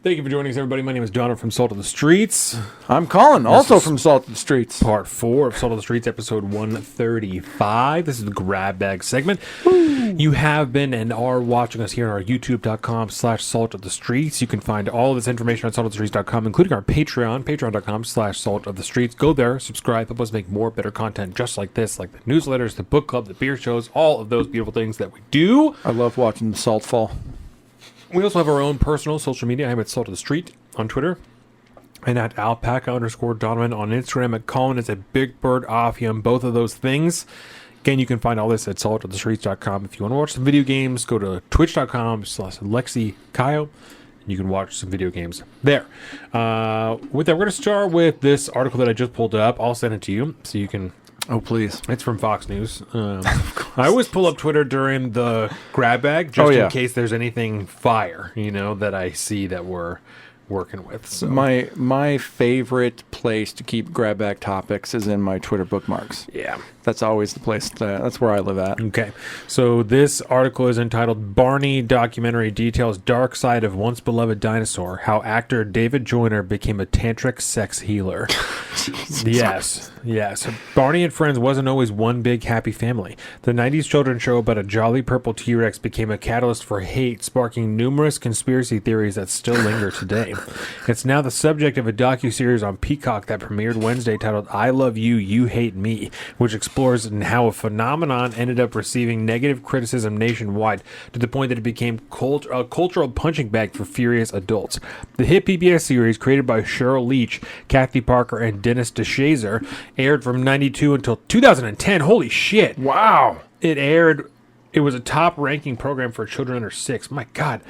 Thank you for joining us, everybody. My name is Donald from Salt of the Streets. I'm Colin, also from Salt of the Streets. Part 4 of Salt of the Streets, episode 135. This is the grab bag segment. You have been and are watching us here on our youtube.com/Salt of the Streets. You can find all of this information on saltofthestreets.com, including our Patreon, patreon.com/Salt of the Streets. Go there, subscribe, help us make more better content just like this, like the newsletters, the book club, the beer shows, all of those beautiful things that we do. I love watching the salt fall. We also have our own personal social media. I'm at Salt of the Street on Twitter and at alpaca_Donovan on Instagram. At Colin is a Big Bird Offie on both of those things. Again, you can find all this at saltofthestreets.com. If you want to watch some video games, go to twitch.com/LexiKaio. You can watch some video games there. With that, we're going to start with this article that I just pulled up. I'll send it to you so you can... Oh, please. It's from Fox News. I always pull up Twitter during the grab bag just in case there's anything fire, that I see that we're working with. So. My favorite place to keep grab bag topics is in my Twitter bookmarks. Yeah. That's always the place. That's where I live at. Okay. So this article is entitled Barney Documentary Details Dark Side of Once Beloved Dinosaur, How Actor David Joyner Became a Tantric Sex Healer. Yes. Barney and Friends wasn't always one big happy family. The 90s children's show about a jolly purple T-Rex became a catalyst for hate, sparking numerous conspiracy theories that still linger today. It's now the subject of a docuseries on Peacock that premiered Wednesday titled I Love You, You Hate Me, which explores how a phenomenon ended up receiving negative criticism nationwide to the point that it became a cultural punching bag for furious adults. The hit PBS series, created by Cheryl Leach, Kathy Parker, and Dennis DeShazer, aired from 92 until 2010. Holy shit. Wow. It was a top-ranking program for children under 6. My God.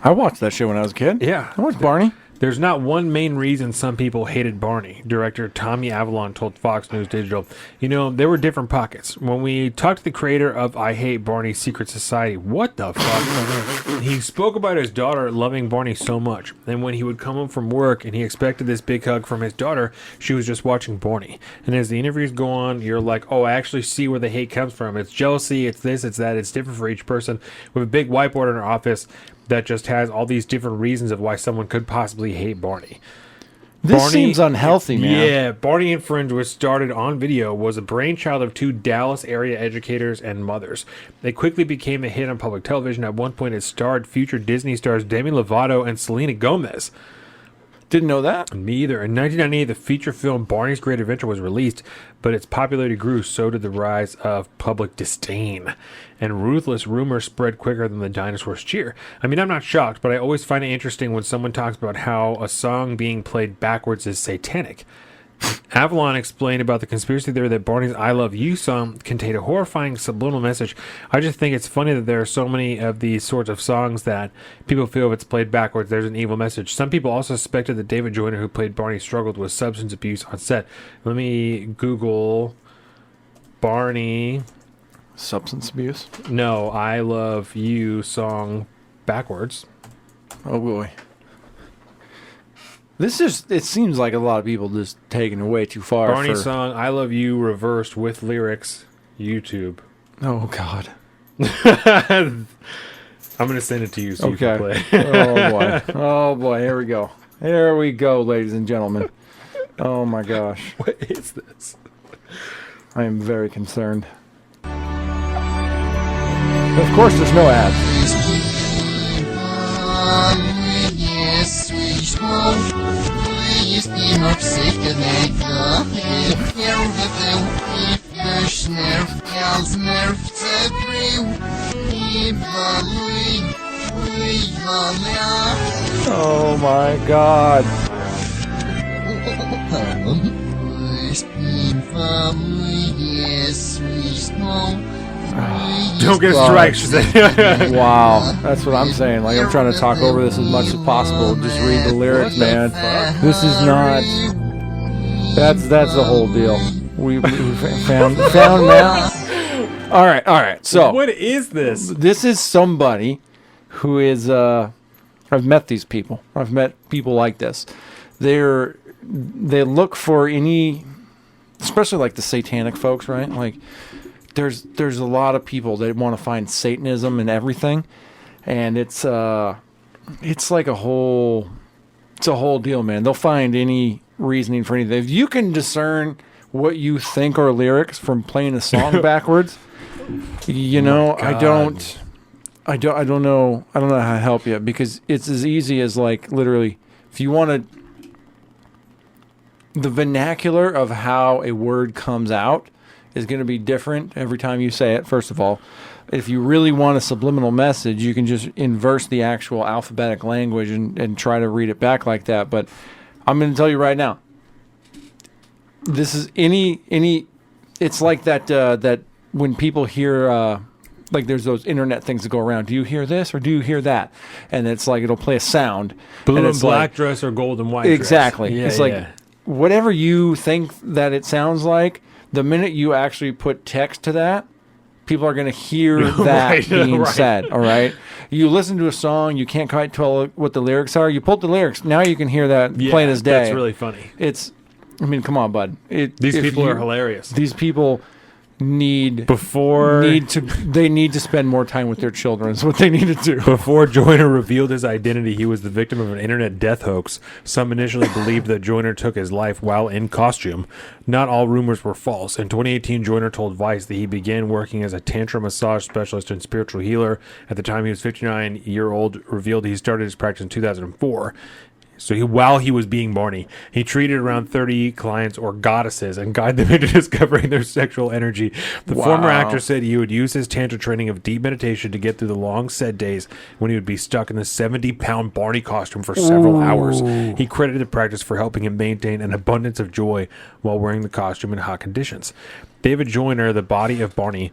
I watched that show when I was a kid. Yeah. I watched Barney. There's not one main reason some people hated Barney. Director Tommy Avalon told Fox News Digital, there were different pockets. When we talked to the creator of I Hate Barney's Secret Society, what the fuck? He spoke about his daughter loving Barney so much. And when he would come home from work and he expected this big hug from his daughter, she was just watching Barney. And as the interviews go on, you're like, oh, I actually see where the hate comes from. It's jealousy, it's this, it's that, it's different for each person. We have a big whiteboard in our office that just has all these different reasons of why someone could possibly hate Barney. This seems unhealthy, man. Yeah, Barney and Friends, which started on video, was a brainchild of 2 Dallas area educators and mothers. They quickly became a hit on public television. At one point, it starred future Disney stars Demi Lovato and Selena Gomez. Didn't know that. Me either. In 1998, the feature film Barney's Great Adventure was released, but its popularity grew, so did the rise of public disdain. And ruthless rumors spread quicker than the dinosaurs cheer. I'm not shocked, but I always find it interesting when someone talks about how a song being played backwards is satanic. Avalon explained about the conspiracy theory that Barney's I Love You song contained a horrifying subliminal message. I just think it's funny that there are so many of these sorts of songs that people feel if it's played backwards, there's an evil message. Some people also suspected that David Joyner, who played Barney, struggled with substance abuse on set. Let me Google Barney. Substance abuse? No, I Love You song backwards. Oh, boy. It seems like a lot of people just taking it way too far. Barney song, I Love You, reversed with lyrics, YouTube. Oh, God. I'm going to send it to you so you can play. Oh, boy. Oh, boy. Here we go. Here we go, ladies and gentlemen. Oh, my gosh. What is this? I am very concerned. Of course, there's no ads. Please be not sick and Oh my God. Don't get a strike, she said. Wow, that's what I'm saying. Like, I'm trying to talk over this as much as possible. Just read the lyrics, man. This is not. That's the whole deal. We found now. All right. So, what is this? This is somebody who is. I've met these people. I've met people like this. They look for any, especially like the satanic folks, right? Like, there's a lot of people that want to find Satanism and everything, and it's like a whole It's a whole deal, man. They'll find any reasoning for anything. If you can discern what you think are lyrics from playing a song backwards, you know, I don't know how to help you, because it's as easy as, like, literally, if you want to, the vernacular of how a word comes out is going to be different every time you say it, first of all. If you really want a subliminal message, you can just inverse the actual alphabetic language and try to read it back like that. But I'm going to tell you right now, this is it's like that when people hear, like, there's those internet things that go around. Do you hear this or do you hear that? And it's like, it'll play a sound. Blue and it's black like, dress or gold and white exactly. dress. It's like, whatever you think that it sounds like, the minute you actually put text to that, people are going to hear that being said, all right? You listen to a song, you can't quite tell what the lyrics are. You pull up the lyrics, now you can hear that plain as day. That's really funny. Come on, bud. These people are hilarious. These people need to spend more time with their children is what they need to do. Before Joyner revealed his identity, he was the victim of an internet death hoax. Some initially believed that Joyner took his life while in costume. Not all rumors were false. In 2018, Joyner told Vice that he began working as a tantra massage specialist and spiritual healer. At the time, he was 59-year-old, revealed he started his practice in 2004. So while he was being Barney, he treated around 30 clients or goddesses and guided them into discovering their sexual energy. The former actor said he would use his tantra training of deep meditation to get through the long set days when he would be stuck in the 70-pound Barney costume for several hours. He credited the practice for helping him maintain an abundance of joy while wearing the costume in hot conditions. David Joyner, the body of Barney,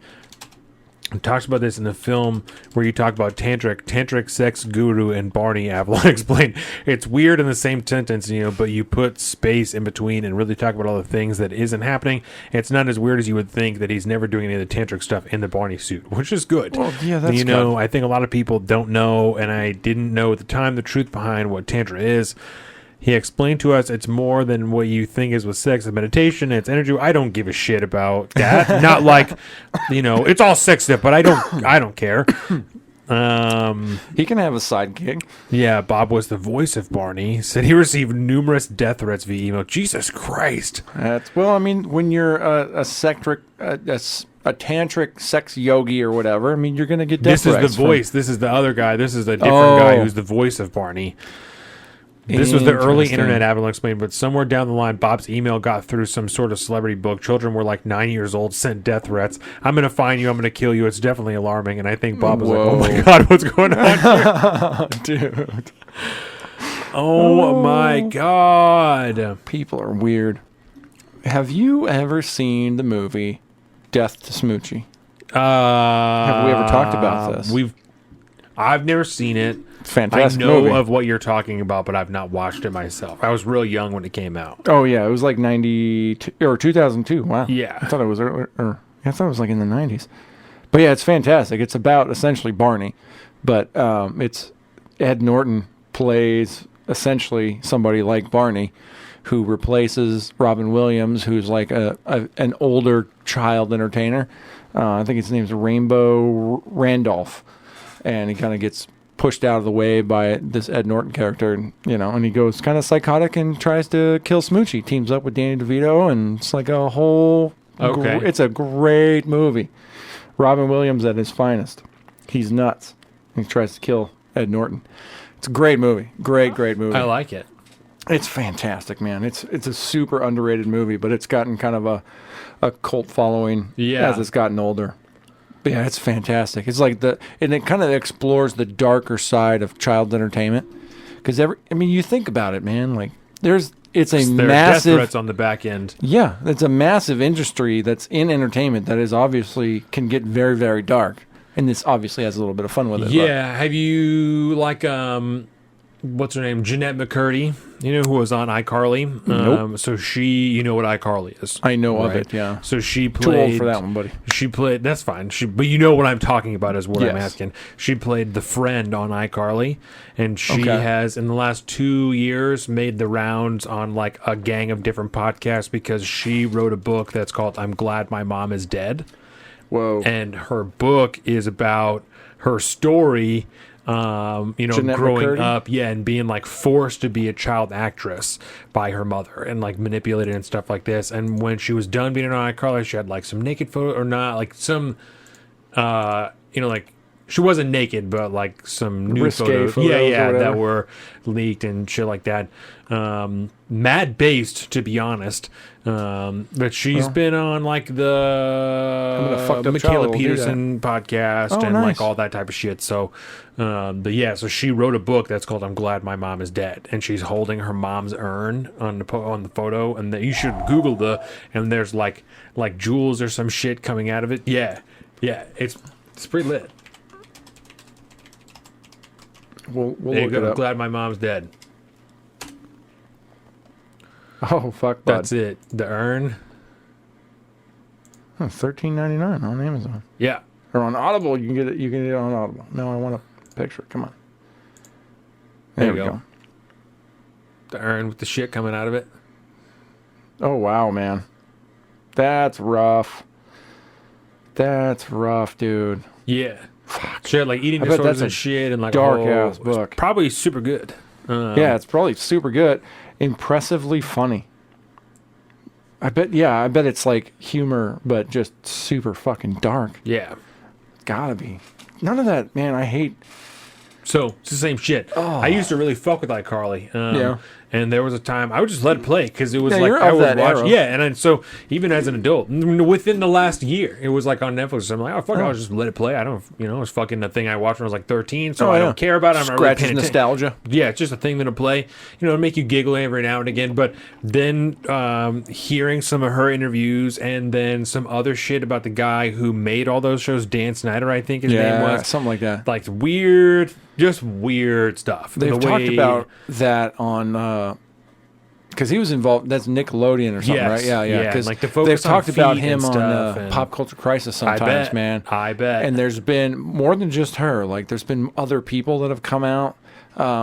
talks about this in the film where you talk about tantric sex guru and Barney. Avalon explained it's weird in the same sentence, but you put space in between and really talk about all the things that isn't happening. It's not as weird as you would think that he's never doing any of the tantric stuff in the Barney suit, which is good. Well, yeah, that's good. I think a lot of people don't know, and I didn't know at the time, the truth behind what tantra is. He explained to us it's more than what you think is with sex and meditation. It's energy. I don't give a shit about that. Not like, it's all sex stuff, but I don't care. He can have a side gig. Yeah, Bob was the voice of Barney. Said he received numerous death threats via email. Jesus Christ. When you're a tantric sex yogi or whatever, you're going to get death threats. This is the voice. This is the other guy. This is a different guy who's the voice of Barney. This was the early internet, Avalon explained, but somewhere down the line, Bob's email got through some sort of celebrity book. Children were like 9 years old, sent death threats. I'm going to find you. I'm going to kill you. It's definitely alarming. And I think Bob was like, oh my God, what's going on here? Dude. Oh my God. People are weird. Have you ever seen the movie Death to Smoochie? Have we ever talked about this? I've never seen it. Fantastic I know movie. of what you're talking about, but I've not watched it myself. I was real young when it came out. Oh yeah, it was like 92 or 2002. Wow. Yeah, I thought it was earlier. I thought it was like in the 90s. But yeah, it's fantastic. It's about essentially Barney, but it's Ed Norton plays essentially somebody like Barney, who replaces Robin Williams, who's like an older child entertainer. I think his name's Rainbow Randolph, and he kind of gets pushed out of the way by this Ed Norton character, and he goes kind of psychotic and tries to kill Smoochie. Teams up with Danny DeVito, and it's like a whole. It's a great movie. Robin Williams at his finest. He's nuts. He tries to kill Ed Norton. It's a great movie. Great movie. I like it. It's fantastic, man. It's a super underrated movie, but it's gotten kind of a cult following as it's gotten older. But yeah, it's fantastic. It's like and it kind of explores the darker side of child entertainment. Because you think about it, man. Like there's massive death threats on the back end. Yeah, it's a massive industry that's in entertainment that is obviously can get very, very dark, and this obviously has a little bit of fun with it. Yeah, have you what's her name? Jeanette McCurdy. Who was on iCarly? Nope. So she, what iCarly is. I know of it, yeah. So she played... Too old for that one, buddy. She played... That's fine. But you know what I'm talking about is what I'm asking. She played the friend on iCarly, and she has, in the last 2 years, made the rounds on like a gang of different podcasts because she wrote a book that's called I'm Glad My Mom Is Dead. Whoa. And her book is about her story Jeanette growing McCurdy? up, and being like forced to be a child actress by her mother and like manipulated and stuff like this. And when she was done being on iCarly, she had like some naked photo or not, like some, like she wasn't naked, but like some nude Risque photos, yeah, or whatever. that were leaked and shit like that. Mad based, to be honest. But she's been on like the fucked up Michaela child will do Peterson podcast Oh, and nice. like all that type of shit. So, so she wrote a book that's called "I'm Glad My Mom Is Dead," and she's holding her mom's urn on the photo, and you should Google and there's like jewels or some shit coming out of it. Yeah, it's pretty lit. We'll There you look go. it I'm up. glad my mom's dead. Oh fuck, bud. That's it. The urn. $13.99 on Amazon Yeah. or on Audible. You can get it. You can get it on Audible. No, I want a picture. Come on. There we go. The urn with the shit coming out of it. Oh wow, man, that's rough. That's rough, dude. Yeah. Fuck. Shit, like eating I bet disorders that's a and shit, and like dark a whole, ass book. It's probably super good. Yeah, it's probably super good. Impressively funny. I bet it's like humor, but just super fucking dark. Yeah. Gotta be. None of that, man. I hate. So it's the same shit. Oh. I used to really fuck with iCarly. Yeah. And there was a time I would just let it play because it was Yeah, like you're I of would that watch. era. Yeah, and then, so even as an adult, within the last year, it was like on Netflix. So I'm like, oh fuck, I'll just let it play. I don't, it was fucking a thing I watched when I was like 13, so I don't care about it. I'm not really Scratches paying attention. nostalgia. Yeah, it's just a thing that'll play, make you giggle every now and again. But then hearing some of her interviews and then some other shit about the guy who made all those shows, Dan Snyder, I think his name was. Something like that. Like weird, just weird stuff. They've The talked way- about that on because he was involved. That's Nickelodeon or something, Yes, right? Yeah. yeah, Because like the focus they've talked on about feet him and on stuff and- Pop Culture Crisis I sometimes, bet, man. I bet. And there's been more than just her. Like there's been other people that have come out.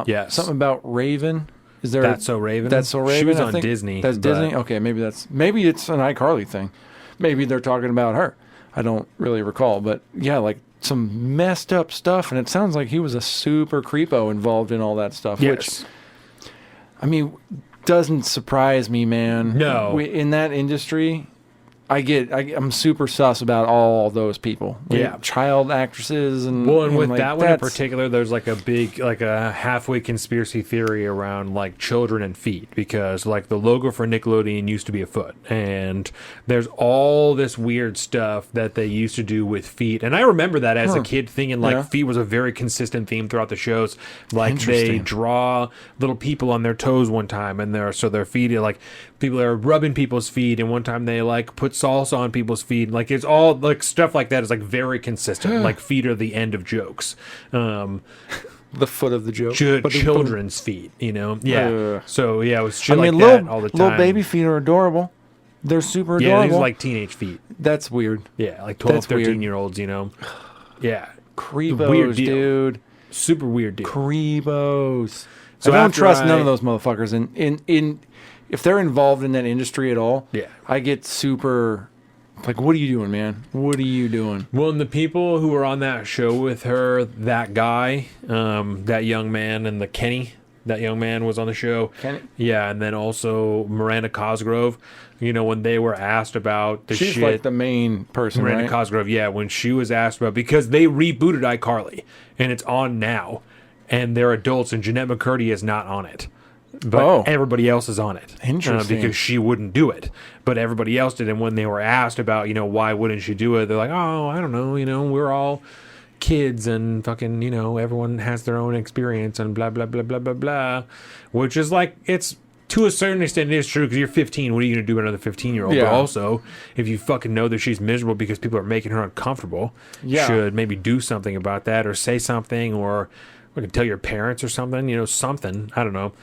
Yes. Something about Raven. Is there? That's So Raven? That's So Raven. She was I on think. Disney, That's but- Disney. Okay, maybe it's an iCarly thing. Maybe they're talking about her. I don't really recall, but yeah, like some messed up stuff, and it sounds like he was a super creepo involved in all that stuff. Yes. Which, I mean, doesn't surprise me, man. No. In that industry, I'm super sus about all those people. Yeah. Child actresses and Well, and with like, that one in that's- particular, there's like a big, like a halfway conspiracy theory around like children and feet, because like the logo for Nickelodeon used to be a foot, and there's all this weird stuff that they used to do with feet. And I remember that as a kid thinking like Yeah. feet was a very consistent theme throughout the shows. Like they Interesting. draw little people on their toes one time, and their feet are like people are rubbing people's feet, and one time they like put salsa on people's feet. Like it's all like stuff like that is like very consistent. Like feet are the end of jokes. the foot of the joke. Children's feet, Yeah. So yeah, it was shit I mean, like that all the time. little baby feet are adorable. They're super Yeah, adorable. these are like teenage feet. That's weird. Yeah, like 12, That's weird. 13-year-olds, Yeah. Creepos, Weird deal. dude. Super weird deal. Creepos. So I don't after trust none I- of those motherfuckers. In if they're involved in that industry at all, Yeah. I get super like, what are you doing, man? What are you doing? Well, and the people who were on that show with her, that guy, that young man, and the Kenny, that young man was on the show. Kenny? Yeah, and then also Miranda Cosgrove, when they were asked about the She's shit. like the main person, Miranda right? Cosgrove, yeah, when she was asked about, because they rebooted iCarly, and it's on now, and they're adults, and Jeanette McCurdy is not on it. But everybody else is on it. Interesting. Because she wouldn't do it. But everybody else did. And when they were asked about, why wouldn't she do it, they're like, oh, I don't know. We're all kids and fucking, everyone has their own experience and blah, blah, blah, blah, blah, blah. Which is like, it's to a certain extent, it is true because you're 15. What are you going to do with another 15-year-old? Yeah. But also, if you fucking know that she's miserable because people are making her uncomfortable, Yeah. should maybe do something about that or say something or we can tell your parents or something, something. I don't know.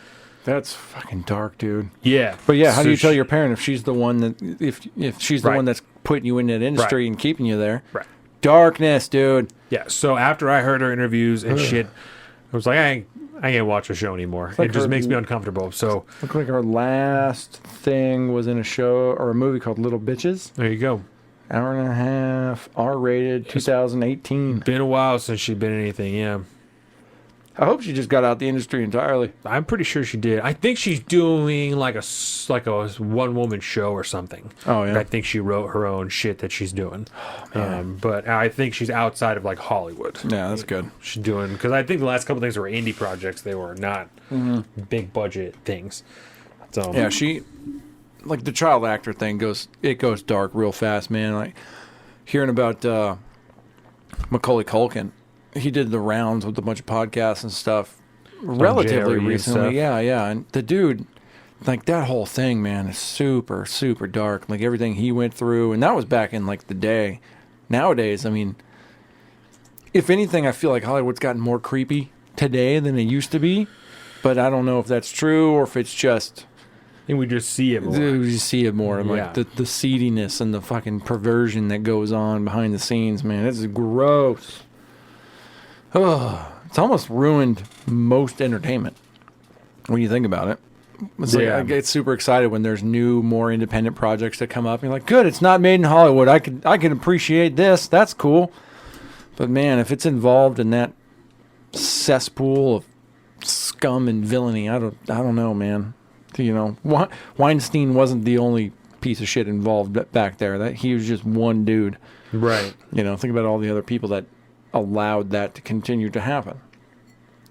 That's fucking dark, dude. Yeah. But yeah, how So do you tell your parent if she's the one that if she's the Right. one that's putting you in that industry Right. and keeping you there? Right. Darkness, dude. Yeah, so after I heard her interviews and shit, I was like, I can't watch the show anymore. like It just her- makes me uncomfortable. So Looked like our last thing was in a show or a movie called Little Bitches. there you go. Hour and a half, R-rated, 2018. Been a while since she's been in anything, yeah. I hope she just got out the industry entirely. I'm pretty sure she did. I think she's doing like a one woman show or something. Oh, yeah. I think she wrote her own shit that she's doing. But I think she's outside of like Hollywood. Yeah, that's good. She's doing, because I think the last couple things were indie projects. They were not big budget things. So Yeah, she, like the child actor thing goes dark real fast, man. Like hearing about Macaulay Culkin, he did the rounds with a bunch of podcasts and stuff relatively JRE and recently. stuff. Yeah, and the dude, like that whole thing, man, is super, super dark. Like everything he went through, and that was back in like the day. Nowadays, I mean, if anything, I feel like Hollywood's gotten more creepy today than it used to be. But I don't know if that's true or if it's just... I think we just see it more. We just see it more. Yeah. Like the seediness and the fucking perversion that goes on behind the scenes, man. This is gross. Oh, it's almost ruined most entertainment when you think about it. It's like I get super excited when there's new, more independent projects that come up. You're like, good, it's not made in Hollywood. I can appreciate this. That's cool. But man, if it's involved in that cesspool of scum and villainy, I don't know, man. You know, Weinstein wasn't the only piece of shit involved back there. That he was just one dude. Right. You know, think about all the other people that allowed that to continue to happen.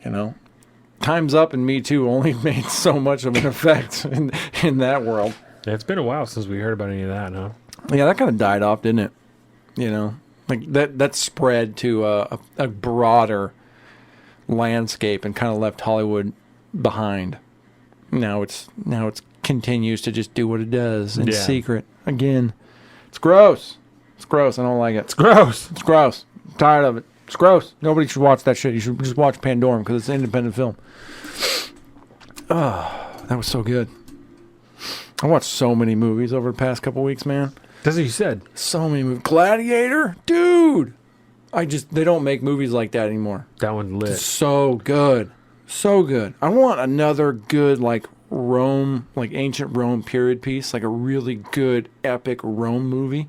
You know, Time's Up and Me Too only made so much of an effect in that world. Yeah, it's been a while since we heard about any of that, huh? Yeah, that kind of died off, didn't it? You know, like that spread to a broader landscape and kind of left Hollywood behind. Now it's continues to just do what it does in secret. Again, it's gross. It's gross. I don't like it. It's gross. It's gross. I'm tired of it. It's gross. Nobody should watch that shit. You should just watch Pandorum because it's an independent film. Oh, that was so good. I watched so many movies over the past couple weeks, man. That's what you said. So many movies. Gladiator? Dude! They don't make movies like that anymore. That one's lit. It's so good. So good. I want another good, like, Rome, like ancient Rome period piece. Like a really good, epic Rome movie.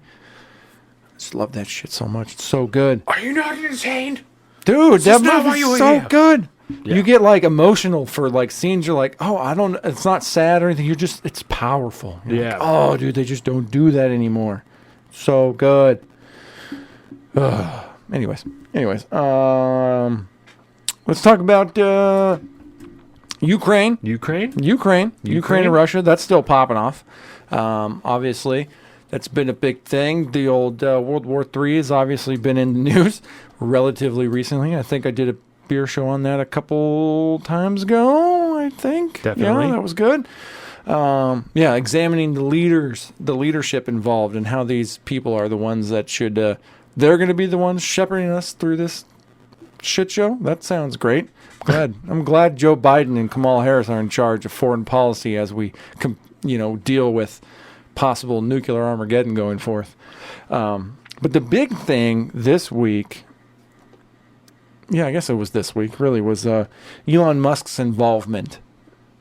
I just love that shit so much. It's so good. Are you not entertained? Dude, that movie's so here. good. Yeah. You get, like, emotional for, like, scenes. You're like, oh, it's not sad or anything. It's powerful. You're like, oh, dude, they just don't do that anymore. So good. Anyways. Let's talk about Ukraine. Ukraine and Russia. That's still popping off. Obviously, that's been a big thing. The old World War III has obviously been in the news relatively recently. I think I did a beer show on that a couple times ago, I think. Definitely. Yeah, that was good. Examining the leadership involved and how these people are the ones that should... they're going to be the ones shepherding us through this shit show. That sounds great. I'm glad Joe Biden and Kamala Harris are in charge of foreign policy as we, deal with possible nuclear Armageddon going forth. But the big thing this week, I guess it was this week, really, was Elon Musk's involvement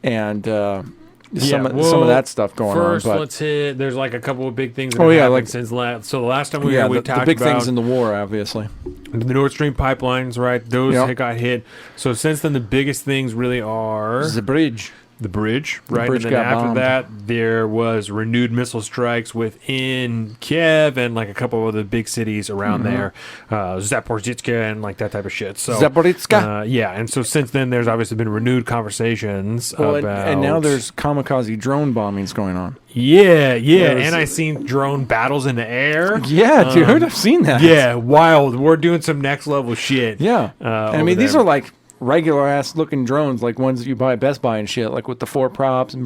and some of that stuff going on. First, let's hit. There's like a couple of big things that have happened since last. So the last time we talked the big about things in the war, obviously. The Nord Stream pipelines, right? Those got hit. So since then, the biggest things really are the bridge. The bridge, right? The bridge and then got after bombed. that, there was renewed missile strikes within Kiev and like a couple of the big cities around there, Zaporizhzhia and like that type of shit. So Zaporizhzhia. And so since then, there's obviously been renewed conversations about. And now there's kamikaze drone bombings going on. Yeah, and I seen drone battles in the air. Yeah, dude, I've seen that. Yeah, wild. We're doing some next level shit. Yeah, I mean these are like regular ass looking drones, like ones that you buy at Best Buy and shit, like with the 4 props and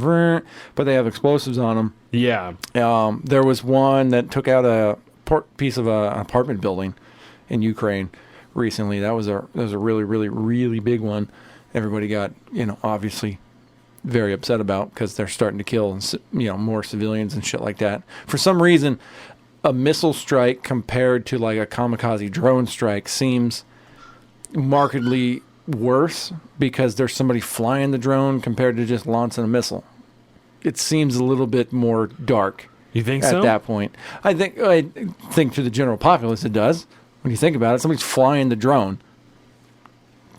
but they have explosives on them. Yeah. There was one that took out a piece of an apartment building in Ukraine recently. That was a really, really, really big one. Everybody got, obviously very upset about because they're starting to kill, more civilians and shit like that. For some reason, a missile strike compared to like a kamikaze drone strike seems markedly worse because there's somebody flying the drone compared to just launching a missile. It seems a little bit more dark. You think at so? At that point, I think to the general populace it does. When you think about it, somebody's flying the drone.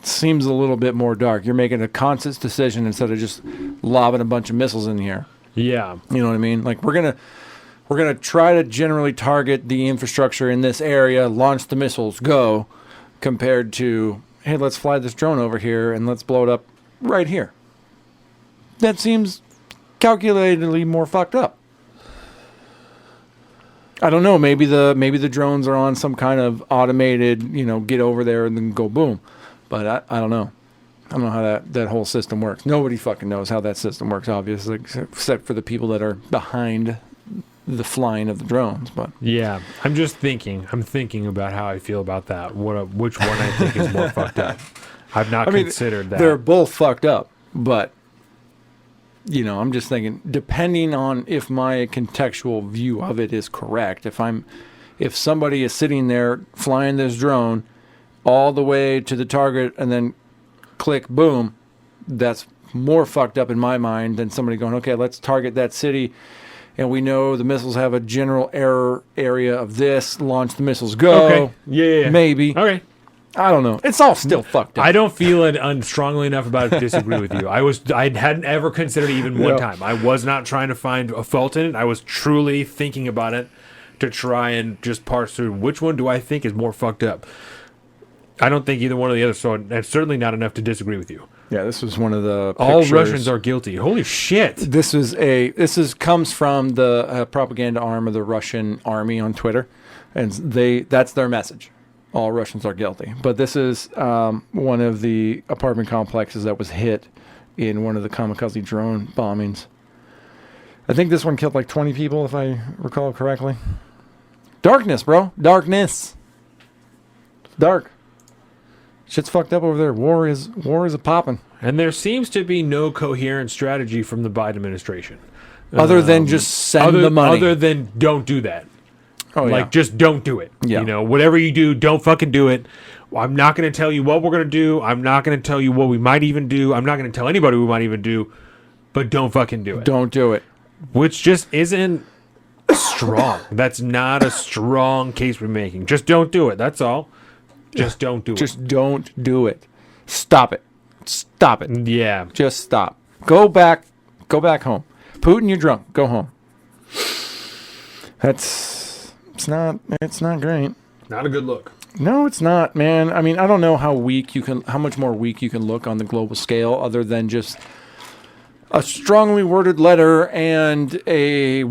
seems a little bit more dark. You're making a conscious decision instead of just lobbing a bunch of missiles in the air. Yeah. You know what I mean? Like we're gonna try to generally target the infrastructure in this area, launch the missiles, go, compared to, hey, let's fly this drone over here and let's blow it up right here. That seems calculatedly more fucked up. I don't know. Maybe the drones are on some kind of automated, get over there and then go boom. But I don't know. I don't know how that whole system works. Nobody fucking knows how that system works, obviously, except for the people that are behind the flying of the drones. But yeah, I'm just thinking. I'm thinking about how I feel about that. Which one I think is more fucked up. I've not considered that. They're both fucked up, but I'm just thinking, depending on if my contextual view of it is correct, if somebody is sitting there flying this drone all the way to the target and then click, boom, that's more fucked up in my mind than somebody going, okay, let's target that city, and we know the missiles have a general error area of this, launch the missiles, go. Okay. Yeah. Maybe. Okay. I don't know. It's all still fucked up. I don't feel it strongly enough about it to disagree with you. I hadn't ever considered it even one time. I was not trying to find a fault in it. I was truly thinking about it to try and just parse through which one do I think is more fucked up. I don't think either one or the other, so it's certainly not enough to disagree with you. Yeah, this was one of the all pictures. Russians are guilty. Holy shit! This comes from the propaganda arm of the Russian army on Twitter, and that's their message. All Russians are guilty. But this is one of the apartment complexes that was hit in one of the kamikaze drone bombings. I think this one killed like 20 people, if I recall correctly. Darkness, bro. Darkness. It's dark. Shit's fucked up over there. War is a popping. And there seems to be no coherent strategy from the Biden administration. Other than just send the money. Other than don't do that. Oh, yeah. Just don't do it. Yeah. Whatever you do, don't fucking do it. I'm not going to tell you what we're going to do. I'm not going to tell you what we might even do. I'm not going to tell anybody we might even do. But don't fucking do it. Don't do it. Which just isn't strong. That's not a strong case we're making. Just don't do it. That's all. Just don't do it. Just don't do it. Stop it. Stop it. Yeah. Just stop. Go back home. Putin, you're drunk. Go home. It's not great. Not a good look. No, it's not, man. I mean, I don't know how much more weak you can look on the global scale other than just a strongly worded letter and if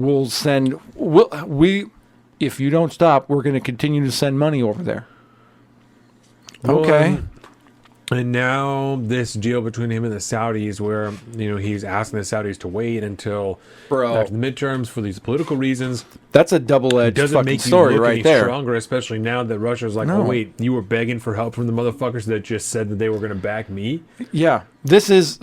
you don't stop, we're going to continue to send money over there. Okay. And now this deal between him and the Saudis where, he's asking the Saudis to wait until after the midterms for these political reasons. That's a double-edged fucking story right there. Stronger, especially now that Russia's like, oh, wait, you were begging for help from the motherfuckers that just said that they were going to back me? Yeah. This is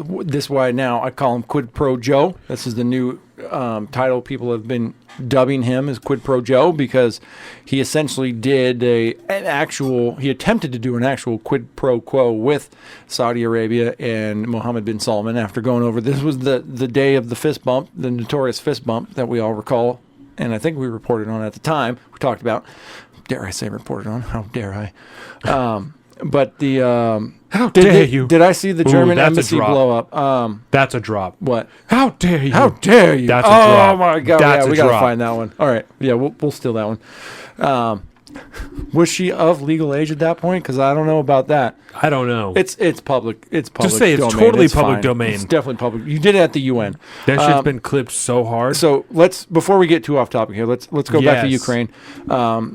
why now I call him Quid Pro Joe. This is the new title people have been dubbing him as Quid Pro Joe because he essentially did he attempted to do an actual quid pro quo with Saudi Arabia and Mohammed bin Salman after going over. This was the day of the fist bump, the notorious fist bump that we all recall. And I think we reported on at the time. We talked about, dare I say reported on? How dare I? But the... How dare you? Did I see the German embassy blow up? That's a drop. What? How dare you? How dare you? That's a drop. Oh, my God. That's we a got to drop. find that one. All right. Yeah, we'll steal that one. Was she of legal age at that point? Because I don't know about that. I don't know. It's public. It's public. Just say it's domain. totally It's public fine. domain. It's definitely public. You did it at the UN. That shit's been clipped so hard. So before we get too off topic here, let's go back to Ukraine,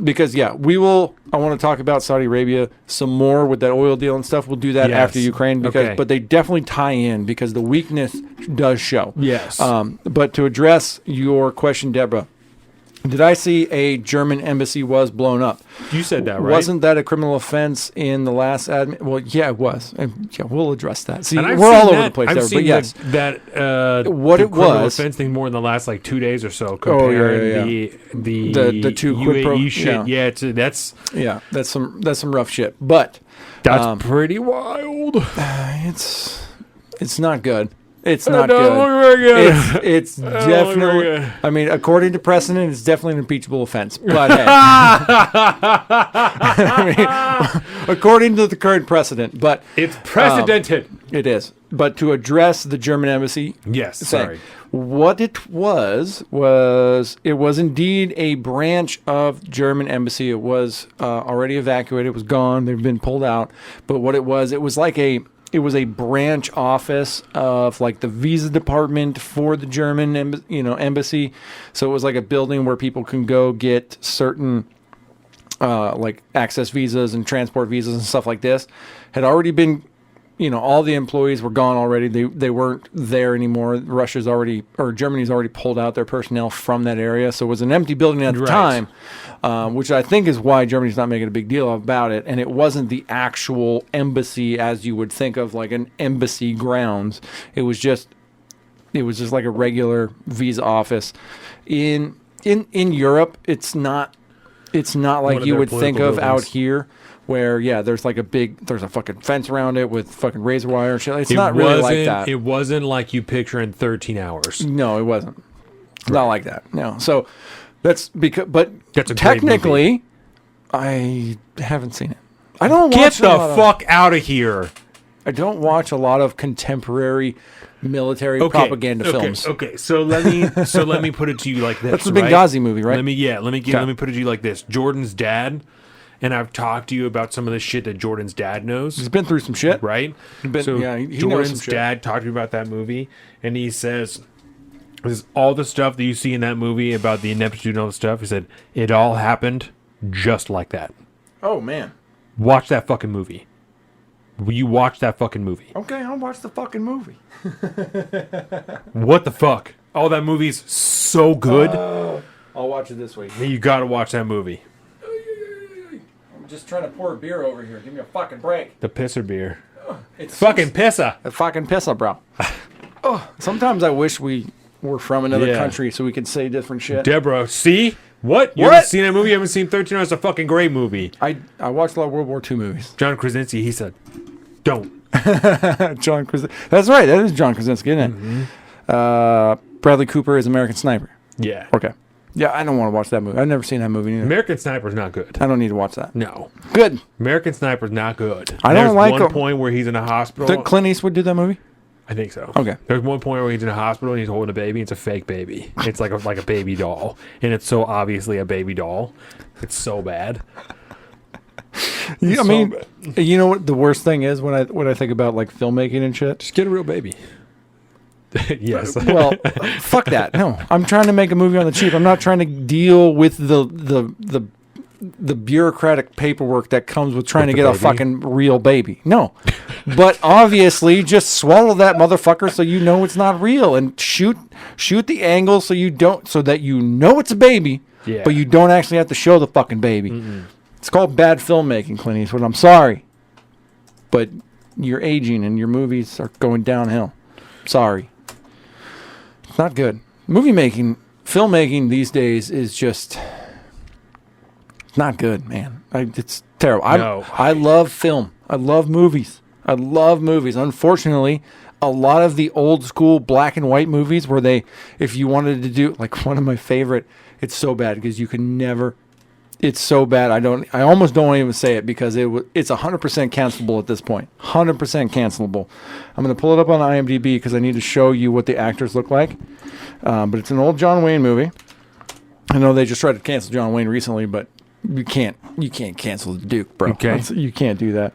because I want to talk about Saudi Arabia some more with that oil deal and stuff. We'll do that after Ukraine but they definitely tie in because the weakness does show. Yes. But to address your question, Deborah, did I see a German embassy was blown up? You said that, right? Wasn't that a criminal offense in the last admin? Well, yeah, it was. And yeah, we'll address that. See, we're all over the place there, but yes. What it was offense thing more in the last 2 days or so comparing the two UAE shit. Yeah, that's some rough shit. But that's pretty wild. It's not good. It's not Don't look good. very good. It's Don't look very definitely. good. I mean, according to precedent, it's definitely an impeachable offense. But hey, I mean, according to the current precedent, but It's precedented. it is. But to address the German embassy, Yes, saying, sorry. what it was it was indeed a branch of German embassy. It was already evacuated. It was gone. They've been pulled out. But what it was like it was a branch office of like the visa department for the German embassy. So it was like a building where people can go get certain like access visas and transport visas and stuff like this. Had already been, all the employees were gone already. They weren't there anymore. Germany's already pulled out their personnel from that area. So it was an empty building at the time, which I think is why Germany's not making a big deal about it. And it wasn't the actual embassy as you would think of like an embassy grounds. It was just like a regular visa office. In Europe, it's not like you would think of out here. Where there's like there's a fucking fence around it with fucking razor wire and shit. It's not really like that. It wasn't like you picture in 13 Hours. No, it wasn't. Not like that. No. So that's because, but That's a great technically, movie. I haven't seen it. I don't Get watch the fuck out of here. I don't watch a lot of contemporary military propaganda films. Okay, so let me put it to you like this. That's the Benghazi movie, right? Let me put it to you like this. Jordan's dad, and I've talked to you about some of the shit that Jordan's dad knows. He's been through some shit, right? He knows some Jordan's shit. dad talked to me about that movie, and he says, "This is all the stuff that you see in that movie about the ineptitude and all the stuff." He said it all happened just like that. Oh man, watch that fucking movie. Will you watch that fucking movie? Okay, I'll watch the fucking movie. What the fuck? Oh, that movie's so good. I'll watch it this week. You gotta watch that movie. I'm just trying to pour a beer over here. Give me a fucking break. The pisser beer. It's Fucking pisser. a fucking pisser, bro. Sometimes I wish we were from another country so we could say different shit. Deborah, see? What? You What? haven't seen that movie? You haven't seen 13 Hours? It's a fucking great movie. I watched a lot of World War II movies. John Krasinski, he said, don't. John Krasinski. That's right. That is John Krasinski, isn't it? Mm-hmm. Bradley Cooper is American Sniper. Yeah. Okay. Yeah, I don't want to watch that movie. I've never seen that movie either. American Sniper's not good. I don't need to watch that. No. Good. American Sniper's not good. I don't like one point where he's in a hospital. Did Clint Eastwood do that movie? I think so. Okay. There's one point where he's in a hospital and he's holding a baby. It's a fake baby. It's like a baby doll, and it's so obviously a baby doll. It's so bad. I mean, you know what the worst thing is when I think about like filmmaking and shit? Just get a real baby. Yes. Well, fuck that. No, I'm trying to make a movie on the cheap. I'm not trying to deal with the bureaucratic paperwork that comes with trying to get a fucking real baby. No. But obviously just swallow that motherfucker so you know it's not real and shoot the angle so that you know it's a baby, but you don't actually have to show the fucking baby. Mm-mm. It's called bad filmmaking, Clint Eastwood. I'm sorry. But you're aging and your movies are going downhill. Sorry. It's not good. Filmmaking these days is just not good, man. It's terrible. I love film. I love movies. Unfortunately, a lot of the old school black and white movies where if you wanted to do, like one of my favorite, it's so bad because you can never, it's so bad. I almost don't even say it because it's 100% cancelable at this point. 100% cancelable. I'm going to pull it up on IMDb because I need to show you what the actors look like. But it's an old John Wayne movie. I know they just tried to cancel John Wayne recently, but you can't cancel the Duke, bro. Okay. You can't do that.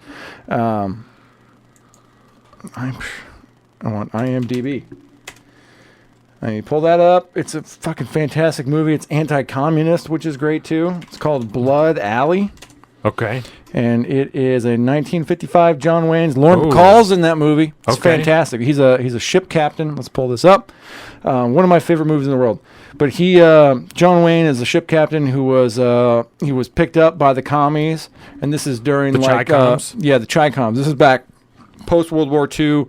I want IMDb. I pull that up. It's a fucking fantastic movie. It's anti-communist, which is great too. It's called Blood Alley. Okay. And it is a 1955 John Wayne's. Lauren Bacall's in that movie. It's fantastic. He's a ship captain. Let's pull this up. One of my favorite movies in the world. But John Wayne is a ship captain who was picked up by the commies, and this is during the Chi-Coms. The Chi-Coms. This is back post World War II,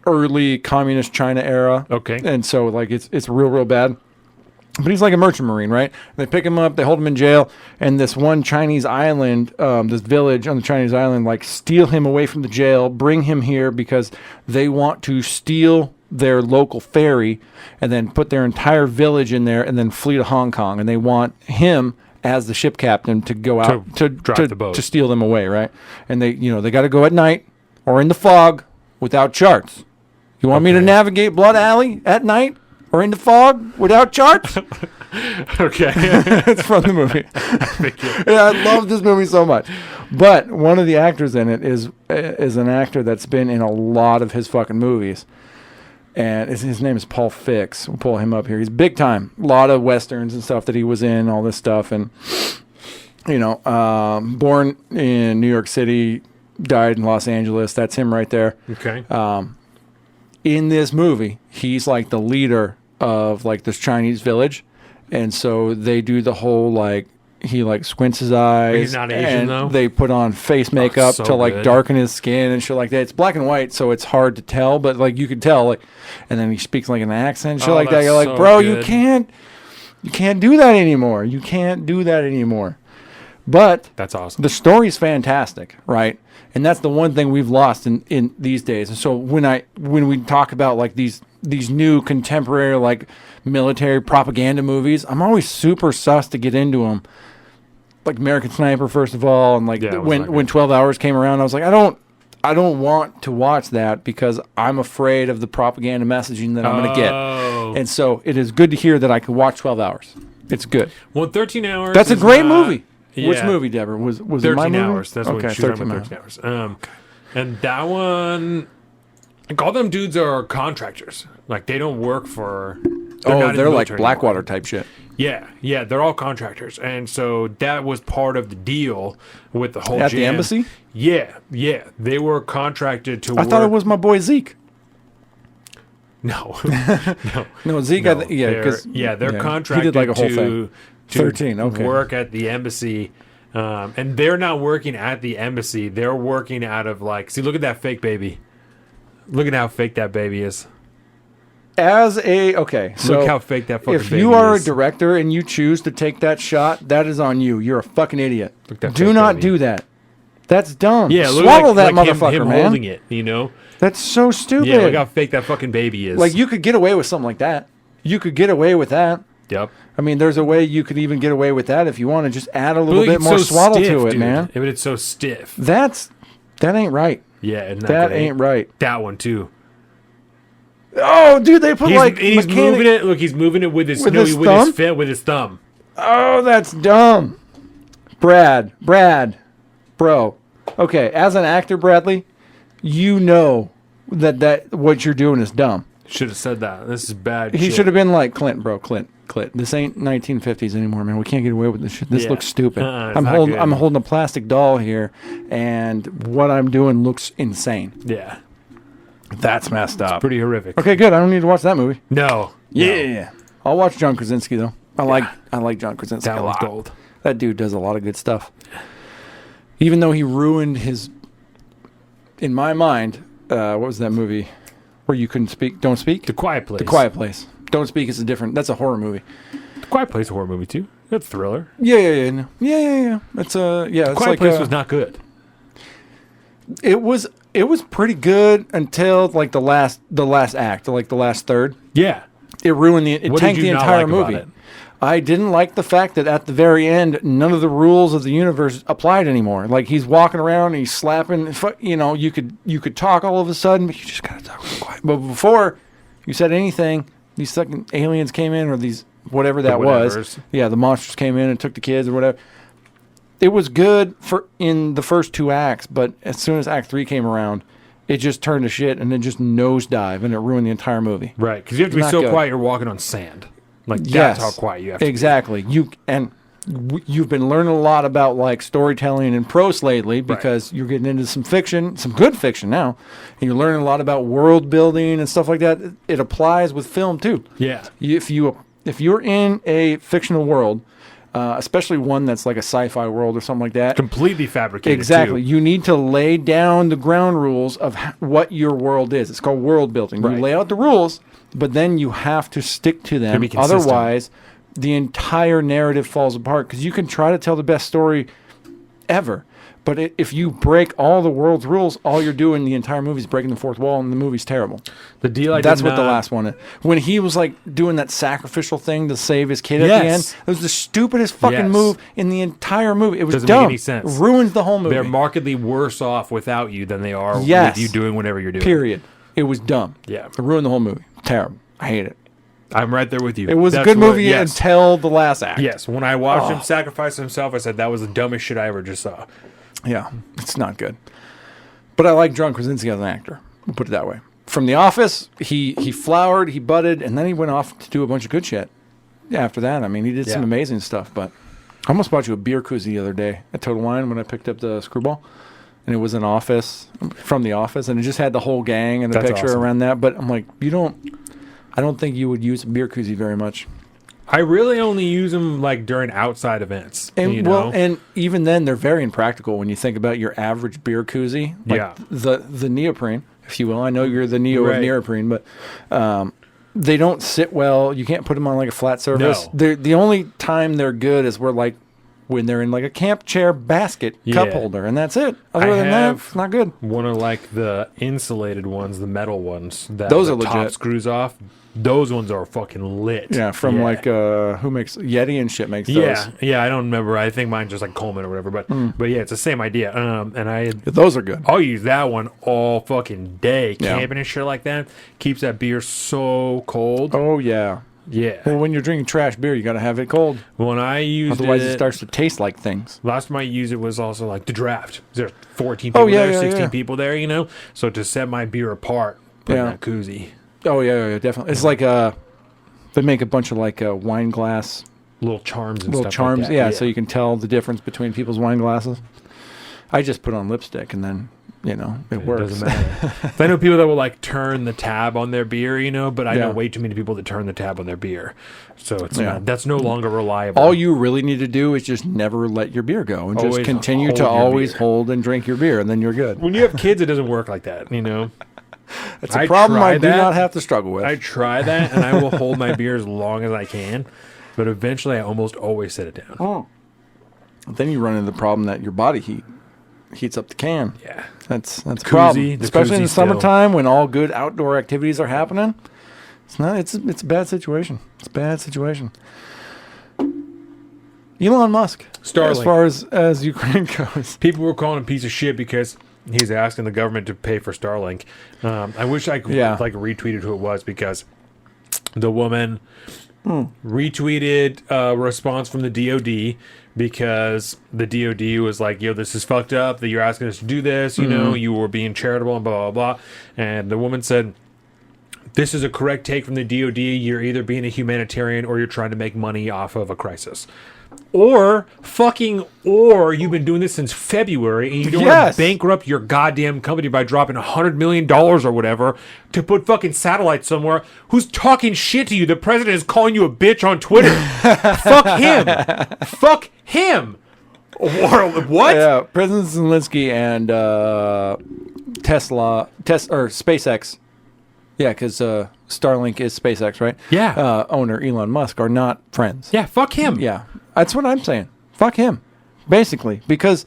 early communist China era. Okay. And so like it's real bad. But he's like a merchant marine, right? They pick him up, they hold him in jail, and this one Chinese island, this village on the Chinese island, like steal him away from the jail, bring him here because they want to steal their local ferry and then put their entire village in there and then flee to Hong Kong. And they want him as the ship captain to go out to drive the boat, to steal them away, right? And they got to go at night or in the fog without charts. You want me to navigate Blood Alley at night? Or in the fog without charts? Okay. It's from the movie. Yeah, I love this movie so much. But one of the actors in it is an actor that's been in a lot of his fucking movies. And his name is Paul Fix. We'll pull him up here. He's big time. A lot of westerns and stuff that he was in, all this stuff. And, born in New York City, died in Los Angeles. That's him right there. Okay. In this movie, he's like the leader of like this Chinese village, and so they do the whole like he like squints his eyes. He's not Asian and though. They put on face makeup to like darken his skin and shit like that. It's black and white, so it's hard to tell, but like you can tell. Like, and then he speaks like an accent, and shit like that. You're like, so bro, good. you can't do that anymore. You can't do that anymore. But that's awesome. The story's fantastic, right? And that's the one thing we've lost in these days. And so when we talk about like these new contemporary like military propaganda movies, I'm always super sus to get into them. Like American Sniper, first of all, and like when 12 Hours came around, I was like, I don't want to watch that because I'm afraid of the propaganda messaging that I'm going to get. And so it is good to hear that I can watch 12 Hours. It's good. Well, 13 Hours. That's a great movie. Yeah. Which movie, Deborah? Was 13 it my movie? Hours? That's what she's talking about, 13 Hours. And that one, like all them dudes are contractors. Like they don't work for. They're like Blackwater type shit. Yeah, they're all contractors, and so that was part of the deal with the whole. At the embassy. Yeah, they were contracted to. I thought it was my boy Zeke. No, no, Zeke. No, they're contracted he did like a whole thing. To 13, work at the embassy, and they're not working at the embassy. They're working out of like, see, look at that fake baby. Look at how fake that baby is. So look how fake that fucking baby is. If you are a director and you choose to take that shot, that is on you. You're a fucking idiot. Do not do that. That's dumb. Yeah, swallow that motherfucker, him man. Holding it, you know. That's so stupid. Yeah, look how fake that fucking baby is. Like you could get away with something like that. You could get away with that. Yep. I mean, there's a way you could even get away with that if you want to just add a little bit more swaddle to it, dude. Man. But it's so stiff. That ain't right. Yeah, that ain't right. That one too. Oh, dude, they put he's moving it. Look, he's moving it with his thumb. Oh, that's dumb. Brad, bro. Okay, as an actor, Bradley, you know that what you're doing is dumb. Should have said that. This is bad. He should have been like Clint, bro. Clint. This ain't 1950s anymore, man. We can't get away with this shit. This looks stupid. I'm holding a plastic doll here, and what I'm doing looks insane. Yeah. That's messed up. It's pretty horrific. Okay, good. I don't need to watch that movie. No. Yeah. I'll watch John Krasinski though. I like John Krasinski a lot. Gold. That dude does a lot of good stuff. Even though he ruined his, in my mind, what was that movie where you couldn't speak? Don't Speak? The Quiet Place. The Quiet Place. Don't Speak is that's a horror movie. The Quiet Place is a horror movie too. That's a thriller. Yeah. It's The Quiet Place was not good. It was pretty good until like the last act, like the last third. Yeah. It ruined it tanked the entire movie. I didn't like the fact that at the very end, none of the rules of the universe applied anymore. Like he's walking around and he's slapping. You could talk all of a sudden, but you just gotta talk real quiet. But before you said anything, these fucking aliens came in, or these whatever that was. Yeah, the monsters came in and took the kids or whatever. It was good in the first two acts, but as soon as Act 3 came around, it just turned to shit and it just nosedive and it ruined the entire movie. Right, because you have to be so quiet you're walking on sand. Like that's how quiet you have to be. Exactly. You've been learning a lot about like storytelling and prose lately because you're getting into some fiction, some good fiction now, and you're learning a lot about world building and stuff like that. It applies with film too. Yeah. If you're in a fictional world, especially one that's like a sci-fi world or something like that, completely fabricated. Exactly. Too. You need to lay down the ground rules of what your world is. It's called world building. Right. You lay out the rules, but then you have to stick to them. Otherwise, the entire narrative falls apart because you can try to tell the best story ever. But if you break all the world's rules, all you're doing the entire movie is breaking the fourth wall, and the movie's terrible. The deal That's what the last one is. When he was like doing that sacrificial thing to save his kid at the end, it was the stupidest fucking move in the entire movie. It was Doesn't dumb. make any sense. Ruins the whole movie. They're markedly worse off without you than they are with you doing whatever you're doing. Period. It was dumb. Yeah. It ruined the whole movie. Terrible. I hate it. I'm right there with you. It was a good movie until the last act. Yes. When I watched him sacrifice himself, I said that was the dumbest shit I ever just saw. Yeah, it's not good. But I like John Krasinski as an actor. We'll put it that way. From The Office, he flowered, he budded, and then he went off to do a bunch of good shit. Yeah, after that, I mean, he did some amazing stuff. But I almost bought you a beer koozie the other day at Total Wine when I picked up the Screwball. And it was an Office, from The Office, and it just had the whole gang and the picture around that. But I'm like, I don't think you would use a beer koozie very much. I really only use them like during outside events. And well, and even then they're very impractical when you think about your average beer koozie. Like the neoprene, if you will. I know you're the neo of neoprene, but they don't sit well. You can't put them on like a flat surface. No. The only time they're good is when they're in like a camp chair basket cup holder, and that's it. Other than that, it's not good. One of like the insulated ones, the metal ones. Those are legit. Top screws off. Those ones are fucking lit. Yeah, from like who makes Yeti and shit makes those. Yeah, I don't remember. I think mine's just like Coleman or whatever. But yeah, it's the same idea. And those are good. I'll use that one all fucking day, camping and shit like that. Keeps that beer so cold. Oh yeah. Yeah. Well, when you're drinking trash beer, you got to have it cold. When I used Otherwise, it starts to taste like things. Last time I used it was also like the draft. There's 14 people there, 16 people there, you know? So to set my beer apart, put in that koozie. Oh, yeah, definitely. It's like they make a bunch of like wine glass. Little charms and stuff like that. Yeah, so you can tell the difference between people's wine glasses. I just put on lipstick and then... it works. Doesn't matter. I know people that will like turn the tab on their beer, but I know way too many people that turn the tab on their beer. So it's that's no longer reliable. All you really need to do is just never let your beer go and just continue to always hold and drink your beer, and then you're good. When you have kids, it doesn't work like that, It's a problem I do not have to struggle with. I try that, and I will hold my beer as long as I can, but eventually I almost always set it down. Oh. Then you run into the problem that your body heats up the can. Yeah. That's a problem. Especially in the summertime when all good outdoor activities are happening. It's a bad situation. It's a bad situation. Elon Musk. Starlink. As far as Ukraine goes. People were calling him a piece of shit because he's asking the government to pay for Starlink. I wish I could retweeted who it was, because the woman retweeted a response from the DOD, because the DOD was like, this is fucked up that you're asking us to do this, you were being charitable and blah, blah, blah. And the woman said, this is a correct take from the DOD. You're either being a humanitarian or you're trying to make money off of a crisis. Or you've been doing this since February and you don't want to bankrupt your goddamn company by dropping $100 million or whatever to put fucking satellites somewhere. Who's talking shit to you? The president is calling you a bitch on Twitter. Fuck him. Fuck him. Or what? Yeah, President Zelensky and SpaceX. Yeah, because Starlink is SpaceX, right? Yeah. Owner Elon Musk are not friends. Yeah, fuck him. Yeah, that's what I'm saying. Fuck him, basically, because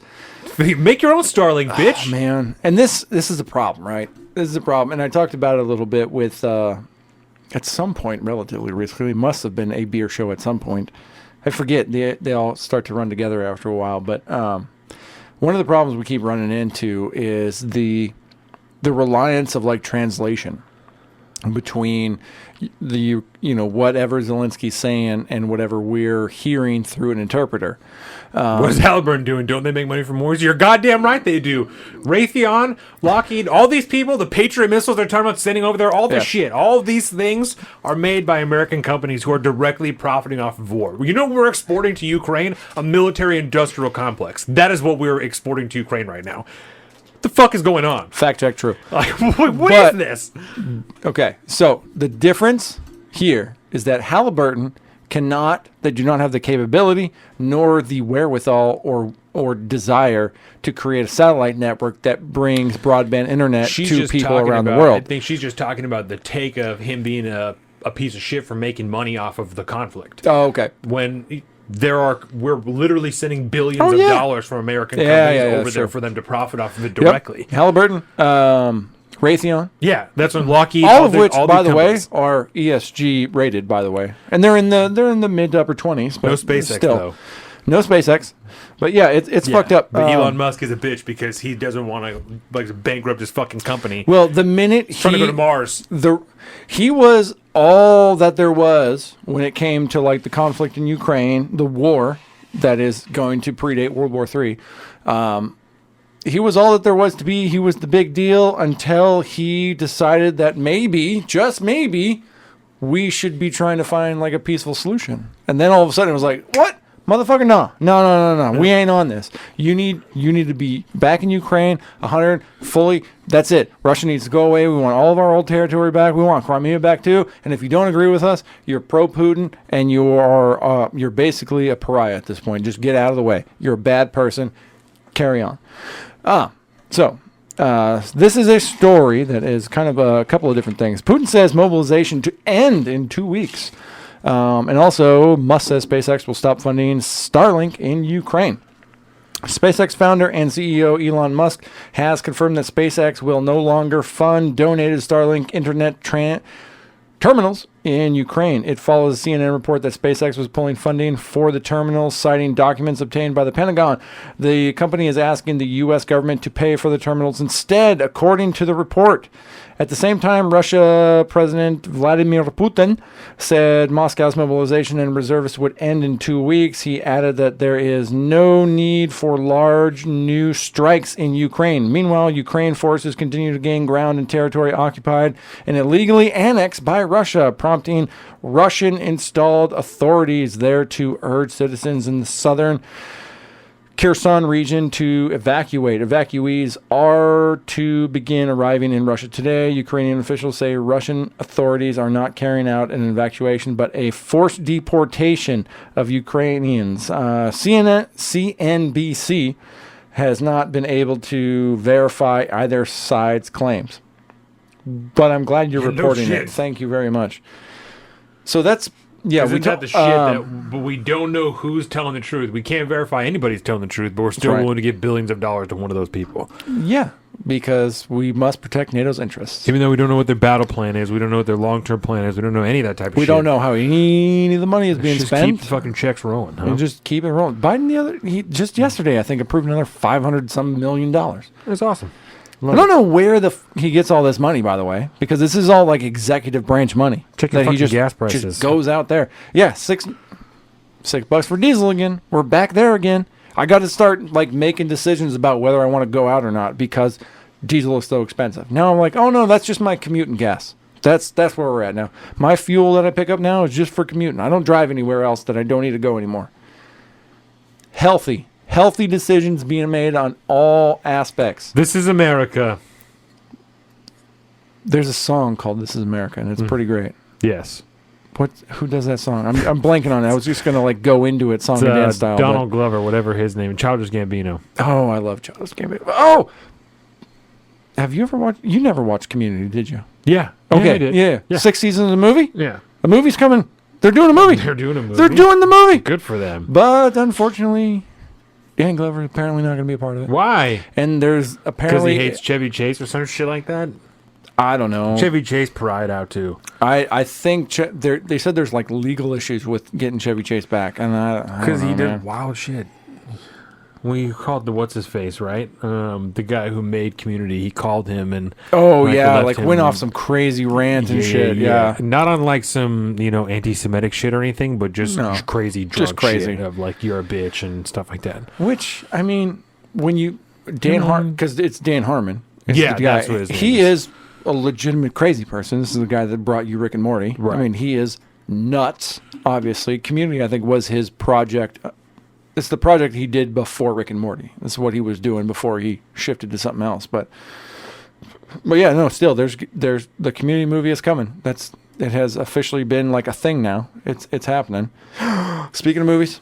make your own Starlink, bitch. Oh, man, and this is a problem, right? This is a problem, and I talked about it a little bit with at some point, relatively recently. It must have been a beer show at some point. I forget. They all start to run together after a while, but one of the problems we keep running into is the reliance of like translation between the whatever Zelensky's saying and whatever we're hearing through an interpreter. What's Halliburton doing? Don't they make money from wars? You're goddamn right they do. Raytheon, Lockheed, all these people, the Patriot missiles they're talking about sending over there, all this shit, all these things are made by American companies who are directly profiting off of war. You know what we're exporting to Ukraine? A military-industrial complex. That is what we're exporting to Ukraine right now. What the fuck is going on? Fact check, true. Like, what is this? Okay, so the difference here is that Halliburton they do not have the capability nor the wherewithal or desire to create a satellite network that brings broadband internet to people around the world. I think she's just talking about the take of him being a a piece of shit for making money off of the conflict. Oh, okay. When we're literally sending billions of yeah. dollars from American companies over there sure. for them to profit off of it directly. Yep. Halliburton, Raytheon. Yeah, that's when Lockheed. All of which, all by these the way, companies. are ESG rated. By the way, and they're in the mid to upper 20s. But No SpaceX still. though. No SpaceX. But yeah, it's fucked up. But Elon Musk is a bitch because he doesn't want to bankrupt his fucking company. Well, the minute He's trying to go to Mars. He was all that there was when it came to like the conflict in Ukraine, the war that is going to predate World War III. He was all that there was to be. He was the big deal until he decided that maybe, just maybe, we should be trying to find like a peaceful solution. And then all of a sudden it was like, what? Motherfucker, no. We ain't on this. You need to be back in Ukraine, 100 fully. That's it. Russia needs to go away. We want all of our old territory back. We want Crimea back too. And if you don't agree with us, you're pro-Putin and you're basically a pariah at this point. Just get out of the way. You're a bad person. Carry on. This is a story that is kind of a couple of different things. Putin says mobilization to end in 2 weeks. And also, Musk says SpaceX will stop funding Starlink in Ukraine. SpaceX founder and CEO Elon Musk has confirmed that SpaceX will no longer fund donated Starlink internet terminals in Ukraine. It follows a CNN report that SpaceX was pulling funding for the terminals, citing documents obtained by the Pentagon. The company is asking the U.S. government to pay for the terminals instead, according to the report. At the same time, Russia President Vladimir Putin said Moscow's mobilization and reservists would end in 2 weeks. He added that there is no need for large new strikes in Ukraine. Meanwhile, Ukraine forces continue to gain ground in territory occupied and illegally annexed by Russia, prompting Russian-installed authorities there to urge citizens in the southern Kherson region to evacuate. Evacuees are to begin arriving in Russia today. Ukrainian officials say Russian authorities are not carrying out an evacuation, but a forced deportation of Ukrainians. CNBC has not been able to verify either side's claims. But I'm glad you're reporting it. Thank you very much. So that's... Yeah, we got the shit but we don't know who's telling the truth. We can't verify anybody's telling the truth, but we're still willing to give billions of dollars to one of those people. Yeah, because we must protect NATO's interests. Even though we don't know what their battle plan is, we don't know what their long-term plan is, we don't know any of that type of shit. We don't know how any of the money is being spent. Keep the fucking checks rolling, huh? And just keep it rolling. Biden, just yesterday, I think, approved another $500-some million. That's awesome. I don't know where he gets all this money, by the way, because this is all like executive branch money. Check your fucking gas prices. Just goes out there. Yeah, $6 for diesel again. We're back there again. I got to start like making decisions about whether I want to go out or not because diesel is so expensive. Now I'm like, oh no, that's just my commuting gas. That's where we're at now. My fuel that I pick up now is just for commuting. I don't drive anywhere else that I don't need to go anymore. Healthy decisions being made on all aspects. This is America. There's a song called "This Is America," and it's pretty great. Yes. Who does that song? I'm blanking on it. I was just gonna like go into it, song and dance style. Donald Glover, whatever his name, Childish Gambino. Oh, I love Childish Gambino. Oh, have you ever watched? You never watched Community, did you? Yeah. Okay. Yeah. 6 seasons of the movie. Yeah. A movie's coming. They're doing a movie. They're doing the movie. Good for them. But unfortunately, Dan Glover is apparently not going to be a part of it. Why? And there's apparently... Because he hates Chevy Chase or some shit like that? I don't know. Chevy Chase pariah out too. I think they said there's like legal issues with getting Chevy Chase back. Because he did wild shit. We called the what's-his-face, right? The guy who made Community, he called him and... Oh, yeah, like went off some crazy rant and shit, yeah. Not on like some, anti-Semitic shit or anything, but just crazy drunk shit of like, you're a bitch and stuff like that. Which, I mean, when you... because it's Dan Harmon. That's what his name He is a legitimate crazy person. This is the guy that brought you Rick and Morty. Right. I mean, he is nuts, obviously. Community, I think, was his project... It's the project he did before Rick and Morty. That's what he was doing before he shifted to something else. But yeah, no, still, there's the Community movie is coming. It has officially been like a thing now. It's happening. Speaking of movies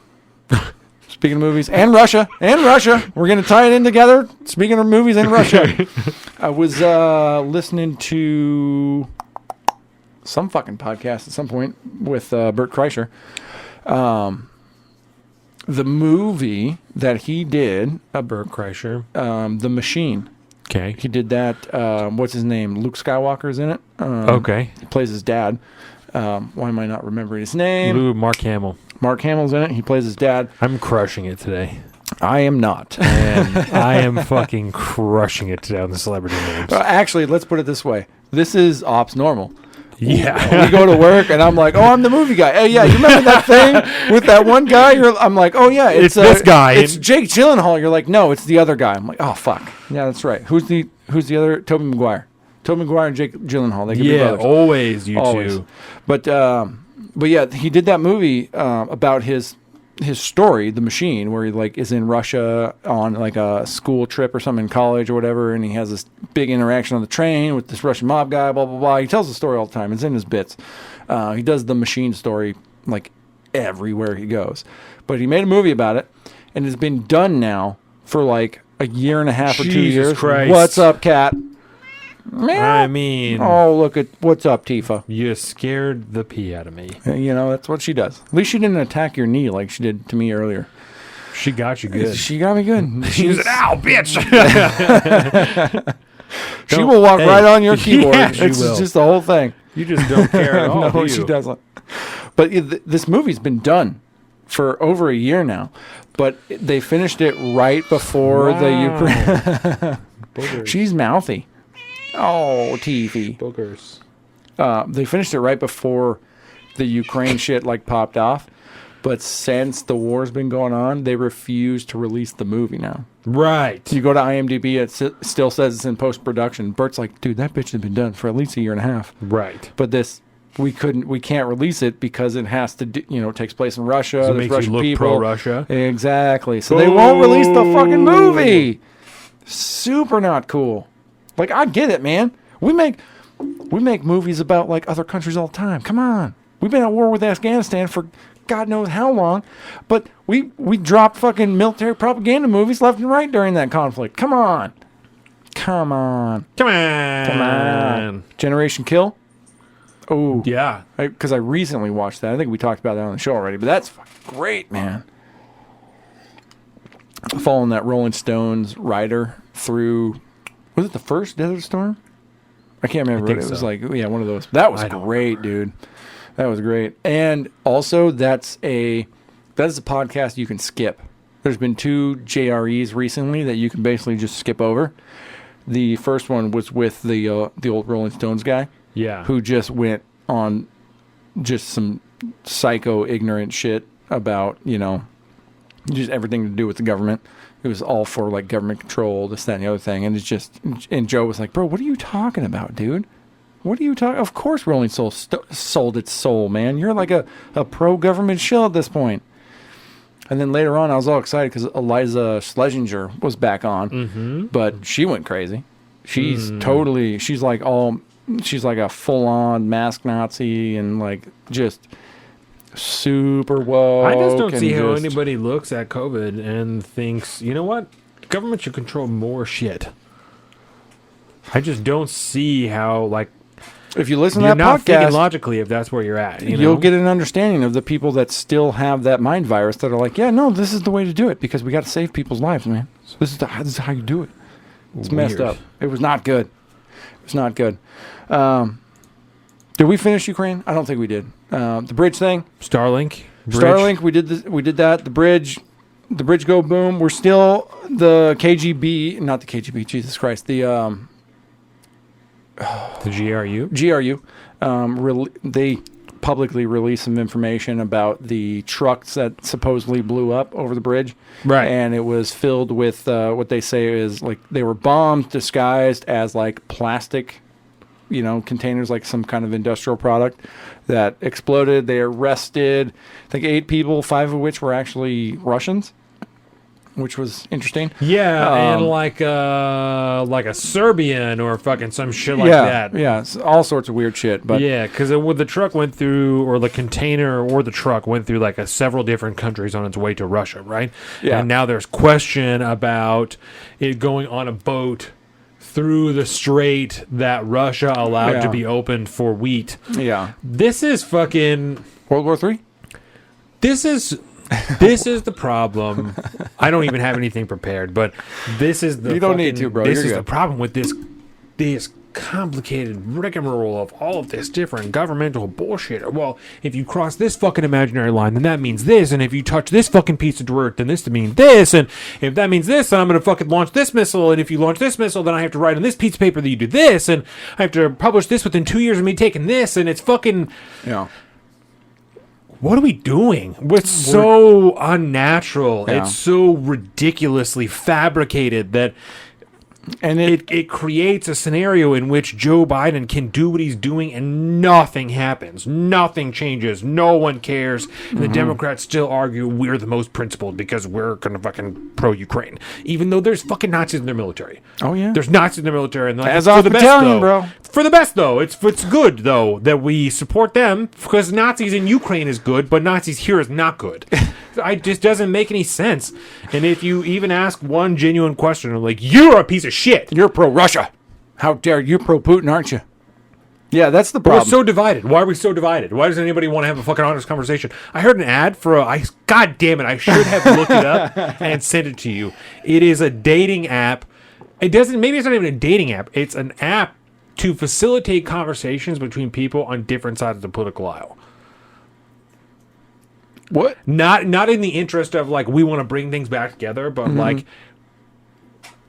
and Russia, we're gonna tie it in together. Speaking of movies and Russia, I was listening to some fucking podcast at some point with Bert Kreischer. The movie that he did, Bert Kreischer. The Machine. Okay. He did that. What's his name? Luke Skywalker's in it. Okay. He plays his dad. Why am I not remembering his name? Mark Hamill. Mark Hamill's in it. He plays his dad. I'm crushing it today. I am not. And I am fucking crushing it today on the celebrity names. Actually, let's put it this way. This is Ops Normal. Yeah. We go to work, and I'm like, oh, I'm the movie guy. Hey, yeah, you remember that thing with that one guy? I'm like, oh, yeah. It's this guy. It's Jake Gyllenhaal. You're like, no, it's the other guy. I'm like, oh, fuck. Yeah, that's right. Who's the other? Tobey Maguire. Tobey Maguire and Jake Gyllenhaal. They could be brothers. Always you Always. two. But yeah, he did that movie about his story, The Machine, where he like is in Russia on like a school trip or something in college or whatever, and he has this big interaction on the train with this Russian mob guy, blah blah blah. He tells the story all the time. It's in his bits. He does the Machine story like everywhere he goes. But he made a movie about it, and it's been done now for like a year and a half or 2 years. Jesus Christ. What's up, cat? I mean, oh, look at what's up, Tifa. you scared the pee out of me. You know, that's what she does. At least she didn't attack your knee like she did to me earlier. She got you good. She got me good. She was an ow, bitch. She will walk right on your keyboard. Yeah, she It's will. just the whole thing. You just don't care at all. No, do you? she doesn't. But this movie's been done for over a year now. But they finished it right before the Ukraine. Boogers. She's mouthy. Oh, Tiffy. Boogers. They finished it right before the Ukraine shit like popped off. But since the war's been going on, they refuse to release the movie now. Right. You go to IMDb, it still says it's in post-production. Bert's like, dude, that bitch has been done for at least a year and a half. Right. But we can't release it because it has to, it takes place in Russia. So it There's makes Russian you look people. pro-Russia. Exactly. So they won't release the fucking movie. Super not cool. Like, I get it, man. We make movies about like other countries all the time. Come on. We've been at war with Afghanistan for God knows how long, but we dropped fucking military propaganda movies left and right during that conflict. Come on. Generation Kill. Oh Yeah. because I recently watched that. I think we talked about that on the show already, but that's fucking great, man. Following that Rolling Stones rider through, was it the first Desert Storm? I can't remember. think It was so. like, yeah, one of those. That was I don't great, dude. That was great. And also, that is a podcast you can skip. There's been 2 JREs recently that you can basically just skip over. The first one was with the old Rolling Stones guy. Yeah. Who just went on just some psycho ignorant shit about, just everything to do with the government. It was all for like government control, this, that, and the other thing. And and Joe was like, bro, what are you talking about, dude? What are you talking? Of course Rolling Soul sold its soul, man. You're like a pro-government shill at this point. And then later on, I was all excited because Eliza Schlesinger was back on, but she went crazy. She's she's like a full-on mask Nazi and like just super woke. I just don't see how anybody looks at COVID and thinks, you know what? Government should control more shit. I just don't see how, like, if you listen you're to that not thinking podcast, logically if that's where you're at. you'll get an understanding of the people that still have that mind virus that are like, yeah, no, this is the way to do it because we got to save people's lives, man. So this is how you do it. It's messed up. It was not good. It was not good. Did we finish Ukraine? I don't think we did. The bridge thing. Starlink. Starlink. We did that. The bridge go boom. We're still the KGB, not the KGB. Jesus Christ. The GRU. GRU. They publicly released some information about the trucks that supposedly blew up over the bridge. Right. And it was filled with what they say is like they were bombs disguised as like plastic, containers, like some kind of industrial product that exploded. They arrested, I think, 8 people, 5 of which were actually Russians, which was interesting. Yeah, and like a Serbian or fucking some shit like that. Yeah, all sorts of weird shit. But yeah, because the truck went through, or the container or the truck went through like several different countries on its way to Russia, right? Yeah. And now there's question about it going on a boat through the strait that Russia allowed Yeah. to be opened for wheat. Yeah. This is fucking... World War III? This is the problem. I don't even have anything prepared, but this is the You don't need to, bro. This You're is good. the problem with this complicated rigmarole of all of this different governmental bullshit. Well, if you cross this fucking imaginary line, then that means this, and if you touch this fucking piece of dirt, then this means this, and if that means this, then I'm going to fucking launch this missile, and if you launch this missile, then I have to write on this piece of paper that you do this, and I have to publish this within 2 years of me taking this, and it's fucking... Yeah. What are we doing? It's so unnatural. Yeah. It's so ridiculously fabricated that And it creates a scenario in which Joe Biden can do what he's doing and nothing happens. Nothing changes. No one cares. And the Democrats still argue we're the most principled because we're going to fucking pro-Ukraine. Even though there's fucking Nazis in their military. Oh, yeah. There's Nazis in their military. And like, As it's for off the best, battalion, though. bro. For the best, though. It's good, though, that we support them because Nazis in Ukraine is good, but Nazis here is not good. It just doesn't make any sense. And if you even ask one genuine question, like, you're a piece of shit. You're pro-Russia. How dare you pro-Putin, aren't you? Yeah, that's the We're problem. so divided. Why are we so divided? Why does anybody want to have a fucking honest conversation? I heard an ad for God damn it, I should have looked it up and sent it to you. It is a dating app. Maybe it's not even a dating app. It's an app to facilitate conversations between people on different sides of the political aisle. What? Not in the interest of like we want to bring things back together, but like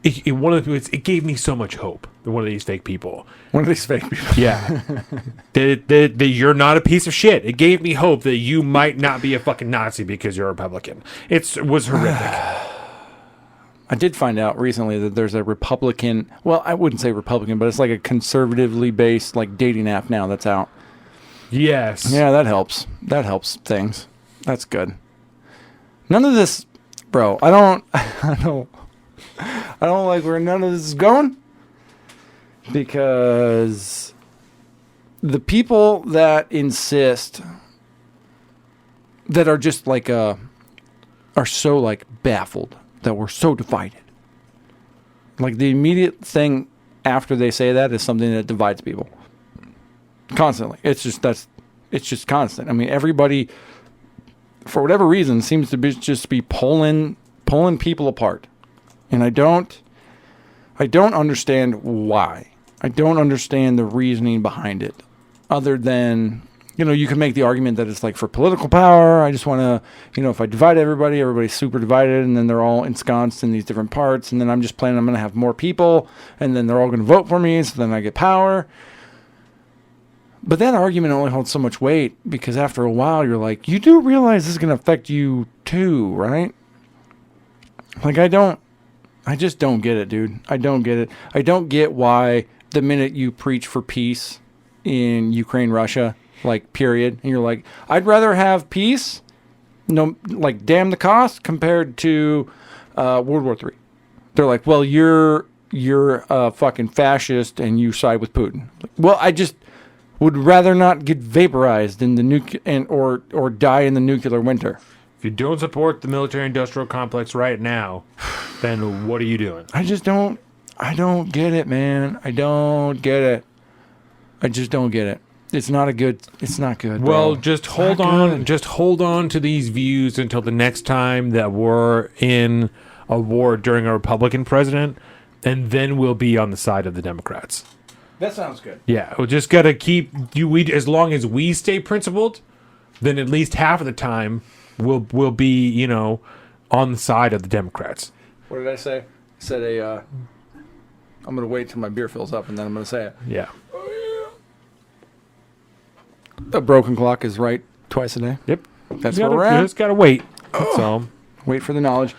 it gave me so much hope that one of these fake people. One of these fake people. Yeah. that you're not a piece of shit. It gave me hope that you might not be a fucking Nazi because you're a Republican. It was horrific. I did find out recently that there's a Republican, well, I wouldn't say Republican, but it's like a conservatively based like dating app now that's out. Yes. Yeah, that helps. That helps things. That's good. None of this, bro. I don't like where none of this is going because the people that insist that are just like are so like baffled that we're so divided. Like the immediate thing after they say that is something that divides people constantly. It's just constant. I mean, everybody, for whatever reason, seems to be pulling people apart, and I don't understand why. I don't understand the reasoning behind it, other than you can make the argument that it's like for political power. I just want to, if I divide everybody's super divided, and then they're all ensconced in these different parts, and then I'm just planning I'm going to have more people, and then they're all going to vote for me, so then I get power. But that argument only holds so much weight because after a while you're like, you do realize this is going to affect you too, right? Like I just don't get it, dude. I don't get it. I don't get why the minute you preach for peace in Ukraine, Russia, like period, and you're like, I'd rather have peace, no, like damn the cost compared to World War III. They're like, well, you're a fucking fascist and you side with Putin. Like, well, I just would rather not get vaporized in the or die in the nuclear winter. If you don't support the military-industrial complex right now, then what are you doing? I don't get it, man. I don't get it. I just don't get it. It's not good. Well, bro. just hold on. Just hold on to these views until the next time that we're in a war during a Republican president, and then we'll be on the side of the Democrats. That sounds good. Yeah, we just gotta keep as long as we stay principled, then at least half of the time we'll be on the side of the Democrats. What did I say? I said I'm gonna wait till my beer fills up and then I'm gonna say it. Yeah. A broken clock is right twice a day. Yep. That's You where we're at. just gotta wait. That's all. Wait for the knowledge.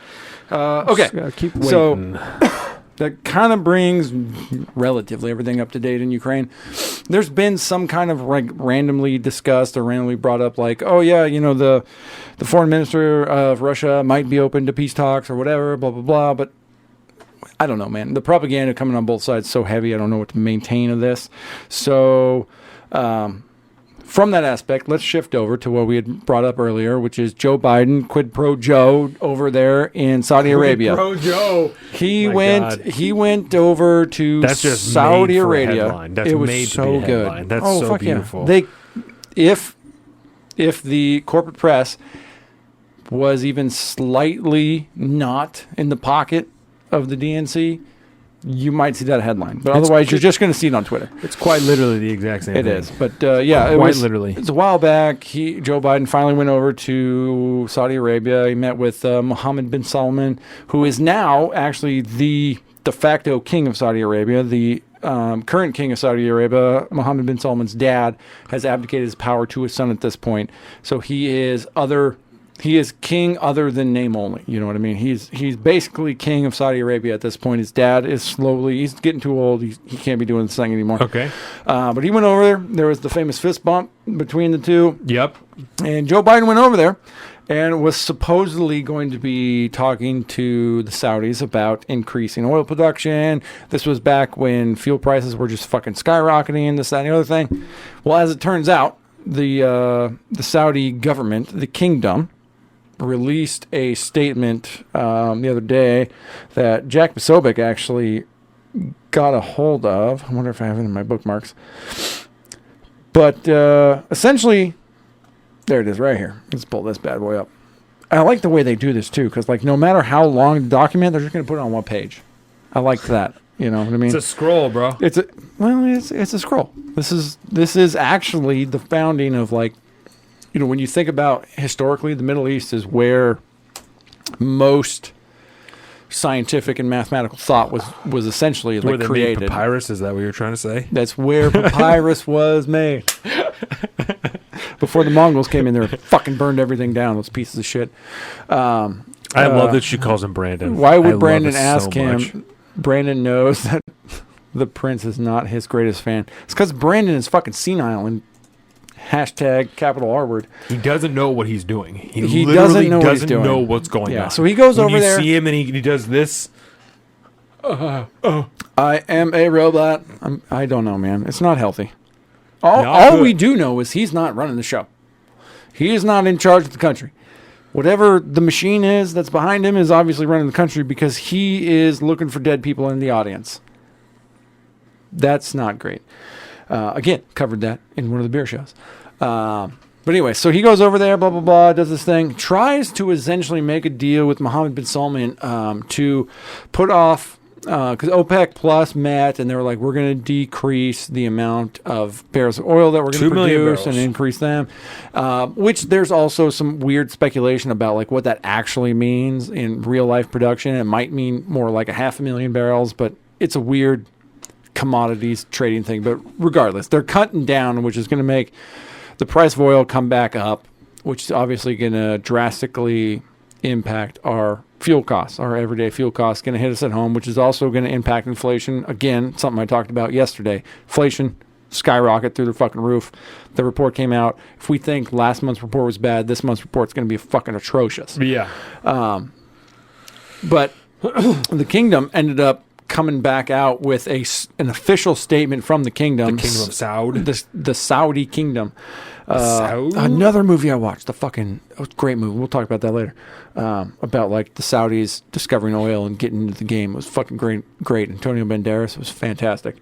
Okay. Just gotta keep waiting. So that kind of brings relatively everything up to date in Ukraine. There's been some kind of randomly discussed or randomly brought up like, oh yeah, the foreign minister of Russia might be open to peace talks or whatever, blah, blah, blah. But I don't know, man. The propaganda coming on both sides is so heavy, I don't know what to maintain of this. So from that aspect, let's shift over to what we had brought up earlier, which is Joe Biden, quid pro Joe, over there in Saudi Arabia. Pro Joe. He My went. God. He went over to That's just Saudi made for a Arabia. headline. That's it was made to so be a good. headline. That's oh, so fuck beautiful. Yeah. If the corporate press was even slightly not in the pocket of the DNC, you might see that headline. But otherwise, you're just going to see it on Twitter. It's quite literally the exact same thing. It is. But yeah, quite literally. It's a while back. Joe Biden finally went over to Saudi Arabia. He met with Mohammed bin Salman, who is now actually the de facto king of Saudi Arabia. The current king of Saudi Arabia, Mohammed bin Salman's dad, has abdicated his power to his son at this point. So he is king other than name only. You know what I mean? He's basically king of Saudi Arabia at this point. His dad is he's getting too old. He can't be doing this thing anymore. Okay. But he went over there. There was the famous fist bump between the two. Yep. And Joe Biden went over there and was supposedly going to be talking to the Saudis about increasing oil production. This was back when fuel prices were just fucking skyrocketing, this, that, and the other thing. Well, as it turns out, the Saudi government, the kingdom, released a statement the other day that Jack Posobiec actually got a hold of. I wonder if I have it in my bookmarks. But essentially, there it is right here. Let's pull this bad boy up. I like the way they do this too, because like no matter how long the document, they're just going to put it on one page. I like that. You know what I mean? It's a scroll, bro. It's a scroll. This is actually the founding of, like, you know, when you think about historically, the Middle East is where most scientific and mathematical thought was essentially where like they created. made papyrus, is that what you're trying to say? That's where papyrus was made. Before the Mongols came in there and fucking burned everything down, those pieces of shit. I love that she calls him Brandon. Why would I Brandon love it ask so him? much. Brandon knows that the prince is not his greatest fan. It's because Brandon is fucking senile and hashtag capital R word. He doesn't know what he's doing. He doesn't literally know what he's doing. know what's going Yeah, on. so he goes when over you there. see him and he does this. I am a robot. I don't know, man. It's not healthy. Not All good. we do know is he's not running the show. He is not in charge of the country. Whatever the machine is that's behind him is obviously running the country because he is looking for dead people in the audience. That's not great. Again, covered that in one of the beer shows. But anyway, so he goes over there, blah, blah, blah, does this thing, tries to essentially make a deal with Mohammed bin Salman to put off, because OPEC Plus met, and they were like, we're going to decrease the amount of barrels of oil that we're going to 2 million produce barrels. and increase them, which there's also some weird speculation about like what that actually means in real life production. It might mean more like 500,000 barrels, but it's a weird commodities trading thing. But regardless, they're cutting down, which is going to make the price of oil come back up, which is obviously going to drastically impact our fuel costs. Our everyday fuel costs going to hit us at home, which is also going to impact inflation. Again, something I talked about yesterday. Inflation skyrocket through the fucking roof. The report came out. If we think last month's report was bad, this month's report is going to be fucking atrocious. Yeah. But the kingdom ended up coming back out with an official statement from the kingdom. The Kingdom of Saud. The Saudi kingdom. Saud? Another movie I watched, it was a great movie. We'll talk about that later. About like the Saudis discovering oil and getting into the game. It was fucking great. Antonio Banderas was fantastic.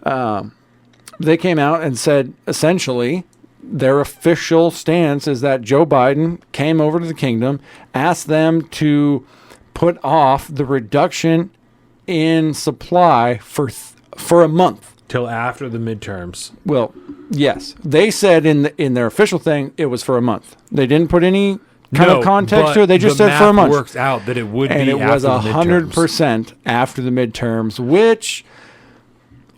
They came out and said essentially their official stance is that Joe Biden came over to the kingdom, asked them to put off the reduction in supply for a month. Till after the midterms. Well, yes. They said in their official thing it was for a month. They didn't put any kind of context to it. They just said for a month. Works out that it would and be it was after the midterms. 100% after the midterms, which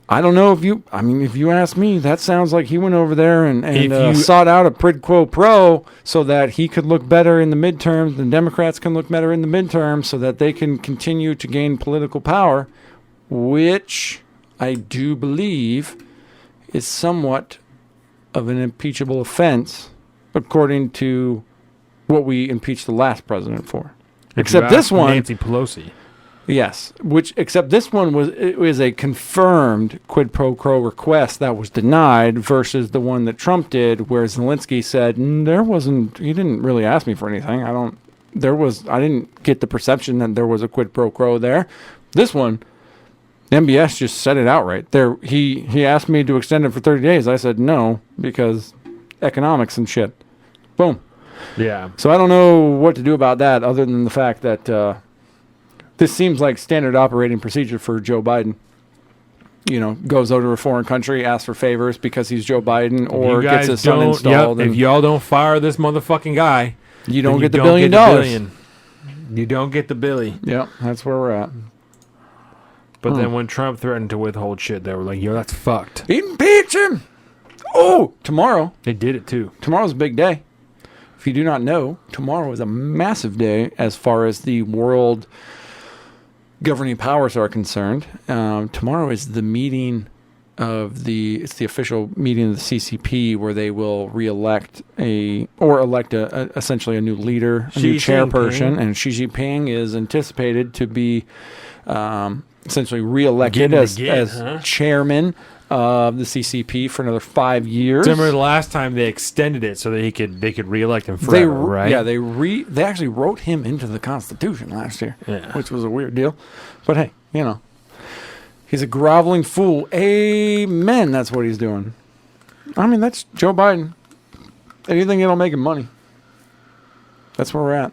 I don't know if you ask me, that sounds like he went over there and sought out a quid pro quo so that he could look better in the midterms, the Democrats can look better in the midterms so that they can continue to gain political power, which I do believe is somewhat of an impeachable offense according to what we impeached the last president for. If Except you this ask one, Nancy Pelosi. Yes, except this one was a confirmed quid pro quo request that was denied versus the one that Trump did, where Zelensky said he didn't really ask me for anything. I didn't get the perception that there was a quid pro quo there. This one, MBS just said it outright. He asked me to extend it for 30 days. I said no because economics and shit. Boom. Yeah. So I don't know what to do about that other than the fact that this seems like standard operating procedure for Joe Biden. Goes over to a foreign country, asks for favors because he's Joe Biden, or gets his son installed. If y'all don't fire this motherfucking guy, you don't get the $1 billion. You don't get the billy. Yeah, that's where we're at. But then when Trump threatened to withhold shit, they were like, yo, that's fucked. Impeach him! Oh, tomorrow. They did it too. Tomorrow's a big day. If you do not know, tomorrow is a massive day as far as the world governing powers are concerned. Tomorrow is the meeting it's the official meeting of the CCP where they will elect essentially a new leader, a new chairperson, and Xi Jinping is anticipated to be essentially reelected as chairman of the CCP for another 5 years. Remember the last time they extended it so that they could reelect him forever, right? Yeah, they actually wrote him into the Constitution last year, which was a weird deal. But hey, he's a groveling fool. Amen. That's what he's doing. I mean, that's Joe Biden. Anything that'll make him money. That's where we're at.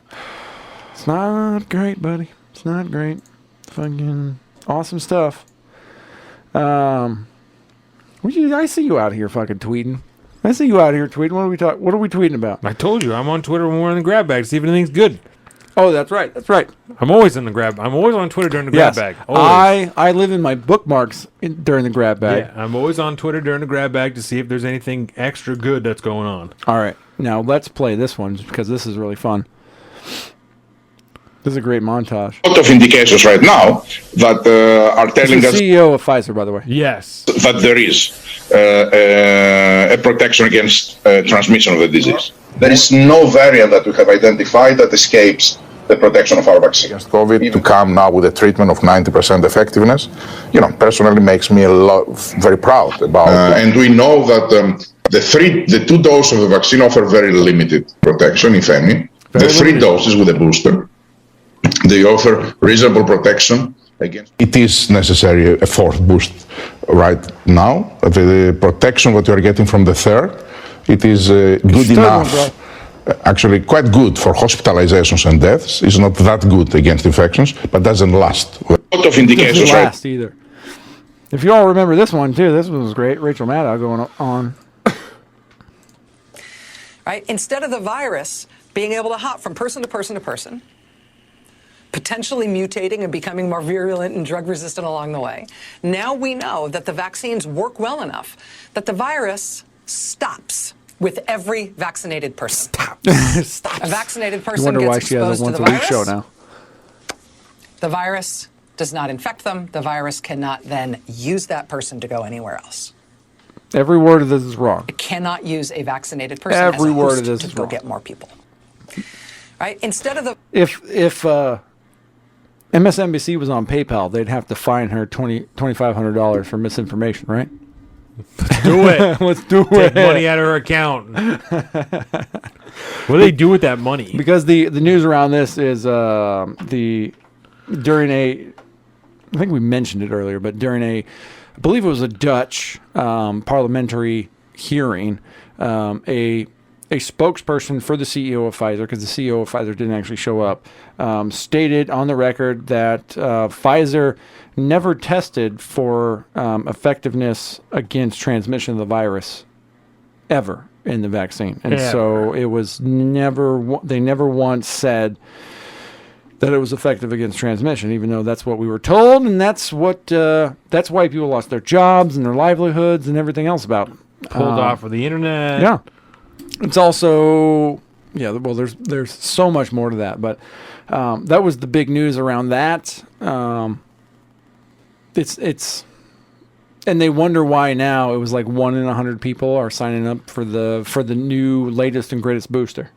It's not great, buddy. It's not great. Fucking awesome stuff. I see you out here fucking tweeting. I see you out here tweeting. What are we tweeting about? I told you, I'm on Twitter when we're in the grab bag to see if anything's good. Oh, that's right. That's right. I'm always on Twitter during the grab bag. Always. I live in my bookmarks during the grab bag. Yeah, I'm always on Twitter during the grab bag to see if there's anything extra good that's going on. All right. Now, let's play this one because this is really fun. This is a great montage. A lot of indications right now that are telling us... CEO of Pfizer, by the way. Yes. That there is a protection against transmission of the disease. There is no variant that we have identified that escapes the protection of our vaccine. Against COVID, to come now with a treatment of 90% effectiveness, personally makes me very proud about and we know that the 2 doses of the vaccine offer very limited protection, if any. The 3 doses with a booster, they offer reasonable protection against. It is necessary a 4th boost right now. The protection that you are getting from the 3rd, it is good enough. Actually, quite good for hospitalizations and deaths. It's not that good against infections, but doesn't last. A lot of indications. Doesn't last either. If you all remember this one too, this one was great. Rachel Maddow going on. Right? Instead of the virus being able to hop from person to person to person, potentially mutating and becoming more virulent and drug resistant along the way, now we know that the vaccines work well enough that the virus stops with every vaccinated person. Stop. A vaccinated You person wonder gets why she has exposed a to the once-a-week virus. show now. The virus does not infect them. The virus cannot then use that person to go anywhere else. Every word of this is wrong. It cannot use a vaccinated person Every as a word host of this to is go wrong. get more people. Right? Instead of the If MSNBC was on PayPal, they'd have to fine her $2,500 for misinformation, right? Do it. Let's do Take it. money out of her account. What do they do with that money? Because the news around this is during a, I think we mentioned it earlier, but during I believe it was a Dutch parliamentary hearing, a spokesperson for the CEO of Pfizer, because the CEO of Pfizer didn't actually show up, stated on the record that Pfizer never tested for effectiveness against transmission of the virus ever in the vaccine. And so it was they never once said that it was effective against transmission, even though that's what we were told, and that's why people lost their jobs and their livelihoods and everything else about it. Pulled off of the internet. Yeah. It's also, well, there's so much more to that, but that was the big news around that. It's and they wonder why now it was like 1 in 100 people are signing up for the new latest and greatest booster.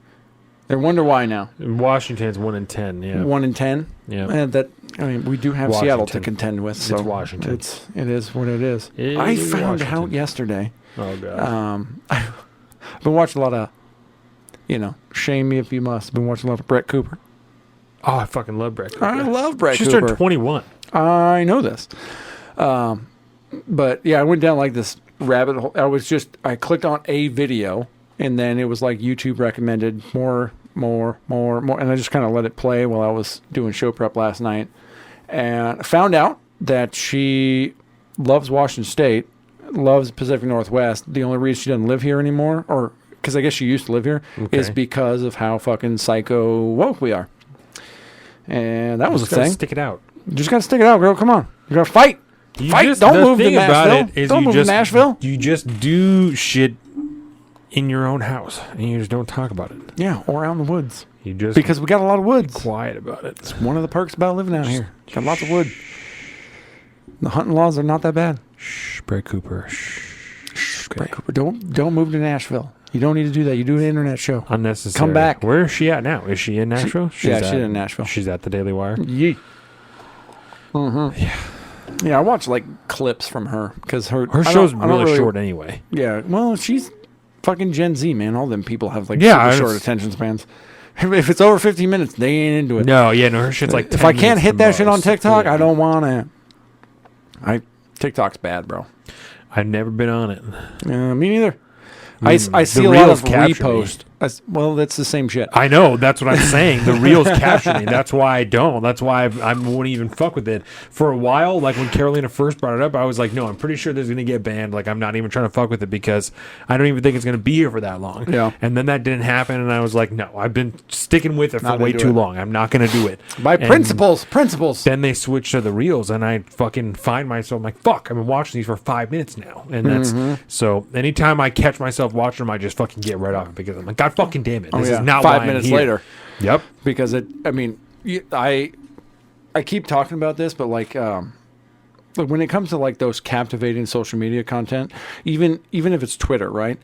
They wonder why now. And Washington's 1-10. Yeah. 1-10. Yeah. And we do have Seattle to contend with. So it's Washington. It is what it is. I found out yesterday. Oh god. I've been watching a lot of, shame me if you must. Been watching a lot of Brett Cooper. Oh, I fucking love Brett Cooper. I love Brett She Cooper. turned 21. I know this. But yeah, I went down like this rabbit hole. I clicked on a video, and then it was like YouTube recommended more. And I just kind of let it play while I was doing show prep last night. And I found out that she loves Washington State, loves Pacific Northwest. The only reason she doesn't live here anymore, or because I guess she used to live here, is because of how fucking psycho woke we are. And that was the thing. Stick it out. You just gotta stick it out, girl. Come on. You gotta fight. Don't move to Nashville. Don't move to Nashville. You just do shit in your own house, and you just don't talk about it. Yeah, or out in the woods. You just because we got a lot of woods. Quiet about it. It's one of the perks about living out here. Got lots of wood. The hunting laws are not that bad. Shh, Brett Cooper. Shh. Okay. Brett Cooper. Don't move to Nashville. You don't need to do that. You do an internet show. Unnecessary. Come back. Where is she at now? Is she in Nashville? She's in Nashville. She's at the Daily Wire. Yeah. Yeah, I watch like clips from her because her show's really short anyway. Yeah, well, she's fucking Gen Z, man. All them people have like super short attention spans. If it's over 15 minutes, they ain't into it. No, her shit's like 10 if I can't hit that most. shit on TikTok, I don't want to. TikTok's bad, bro. I've never been on it. Me neither. I see a lot of repost. Well, that's the same shit. I know. That's what I'm saying. The reels capture me. That's why I don't. That's why I won't even fuck with it. For a while, like when Carolina first brought it up, I was like, no, I'm pretty sure there's going to get banned. Like, I'm not even trying to fuck with it because I don't even think it's going to be here for that long. Yeah. And then that didn't happen, and I was like, no, I've been sticking with it for way too long. I'm not going to do it. By principles. Then they switched to the reels, and I fucking find myself, I'm like, fuck, I've been watching these for 5 minutes now. And that's, so anytime I catch myself watching them, I just fucking get right off it because I'm like, God fucking damn it. This is not 5 minutes later. Yep. Because I keep talking about this, but like when it comes to like those captivating social media content, even if it's Twitter, right?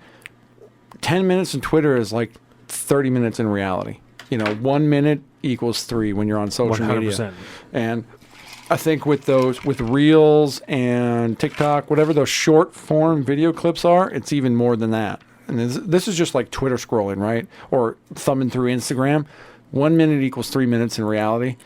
10 minutes in Twitter is like 30 minutes in reality. 1 minute equals 3 when you're on social 100%. media. And I think with Reels and TikTok, whatever those short form video clips are, it's even more than that. And this is just like Twitter scrolling, right? Or thumbing through Instagram. 1 minute equals 3 minutes in reality.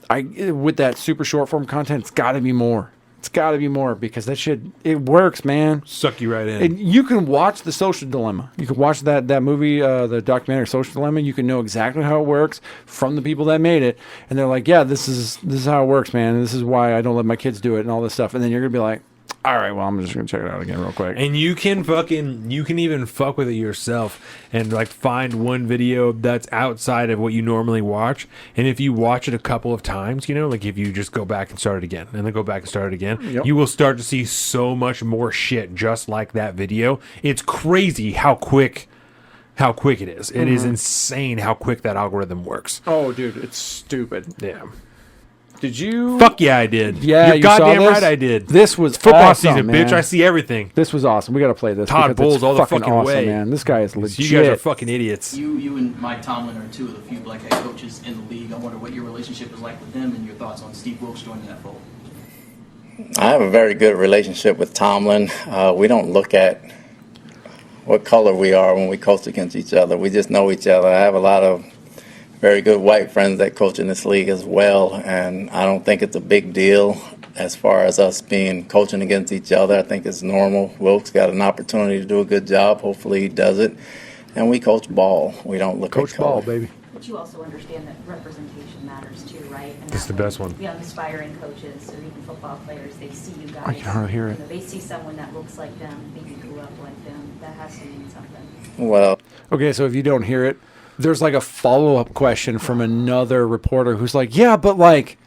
With that super short form content, it's got to be more. It's got to be more because that shit, it works, man. Suck you right in. And you can watch The Social Dilemma. You can watch that movie, the documentary Social Dilemma. You can know exactly how it works from the people that made it. And they're like, yeah, this is how it works, man. And this is why I don't let my kids do it and all this stuff. And then you're going to be like, all right, well, I'm just going to check it out again real quick. And you can even fuck with it yourself and like find one video that's outside of what you normally watch. And if you watch it a couple of times, like if you just go back and start it again and then go back and start it again, you will start to see so much more shit just like that video. It's crazy how quick it is. It is insane how quick that algorithm works. Oh, dude, it's stupid. Yeah. Did you? Fuck yeah, I did. Yeah, you're goddamn right, I did. This was football awesome, season, man. bitch. I see everything. This was awesome. We got to play this. Todd Bowles all the fucking awesome, way, man. This guy is legit. You guys are fucking idiots. You and Mike Tomlin are two of the few black head coaches in the league. I wonder what your relationship is like with him and your thoughts on Steve Wilkes joining that fold. I have a very good relationship with Tomlin. We don't look at what color we are when we coach against each other. We just know each other. I have a lot of very good white friends that coach in this league as well, and I don't think it's a big deal as far as us coaching against each other. I think it's normal. Wilkes got an opportunity to do a good job. Hopefully he does it. And we coach ball. We don't look at color. Ball, baby. But you also understand that representation matters too, right? And This is the best one. Young aspiring coaches or even football players, they see you guys. I can hardly hear it. They see someone that looks like them, maybe grew up like them. That has to mean something. Well, okay, so if you don't hear it, there's like a follow-up question from another reporter who's like, yeah, but like,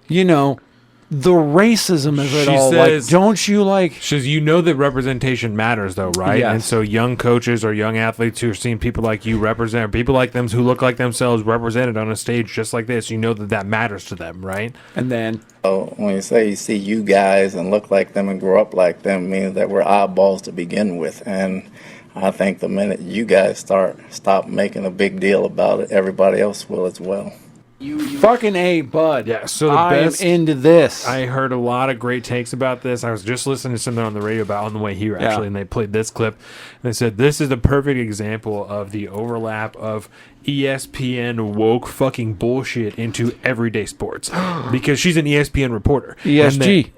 the racism of it She all. says- Like, don't you like? She says, that representation matters, though, right? Yes. And so young coaches or young athletes who are seeing people like you represent, or people like them who look like themselves represented on a stage just like this, that matters to them, right? And then when you say you see you guys and look like them and grow up like them, means that we're oddballs to begin with. And I think the minute you guys stop making a big deal about it, everybody else will as well. Fucking A, bud. Yeah, so the I best- am into this. I heard a lot of great takes about this. I was just listening to something on the radio about on the way here, actually, and they played this clip. And they said, this is the perfect example of the overlap of ESPN woke fucking bullshit into everyday sports. Because she's an ESPN reporter. ESG.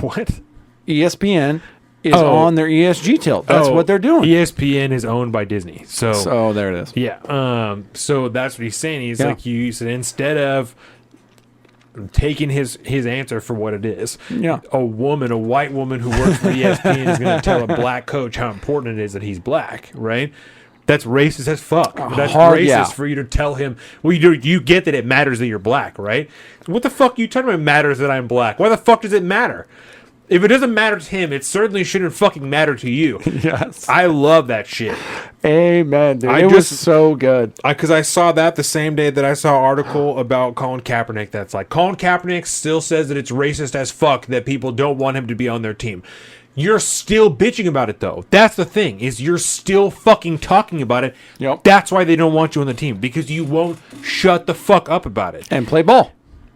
What? ESPN is on their ESG tilt. That's what they're doing. ESPN is owned by Disney. So there it is. yeah. So that's what he's saying. He's like, you said, instead of taking his answer for what it is, a white woman who works for ESPN is going to tell a black coach how important it is that he's black, right? That's racist as fuck. That's racist for you to tell him. Well, you get that it matters that you're black, right? What the fuck are you talking about? It matters that I'm black. Why the fuck does it matter? If it doesn't matter to him, it certainly shouldn't fucking matter to you. Yes. I love that shit. Amen, dude. It was so good. Because I saw that the same day that I saw an article about Colin Kaepernick that's like, Colin Kaepernick still says that it's racist as fuck that people don't want him to be on their team. You're still bitching about it, though. That's the thing, is you're still fucking talking about it. Yep. That's why they don't want you on the team, because you won't shut the fuck up about it. And play ball.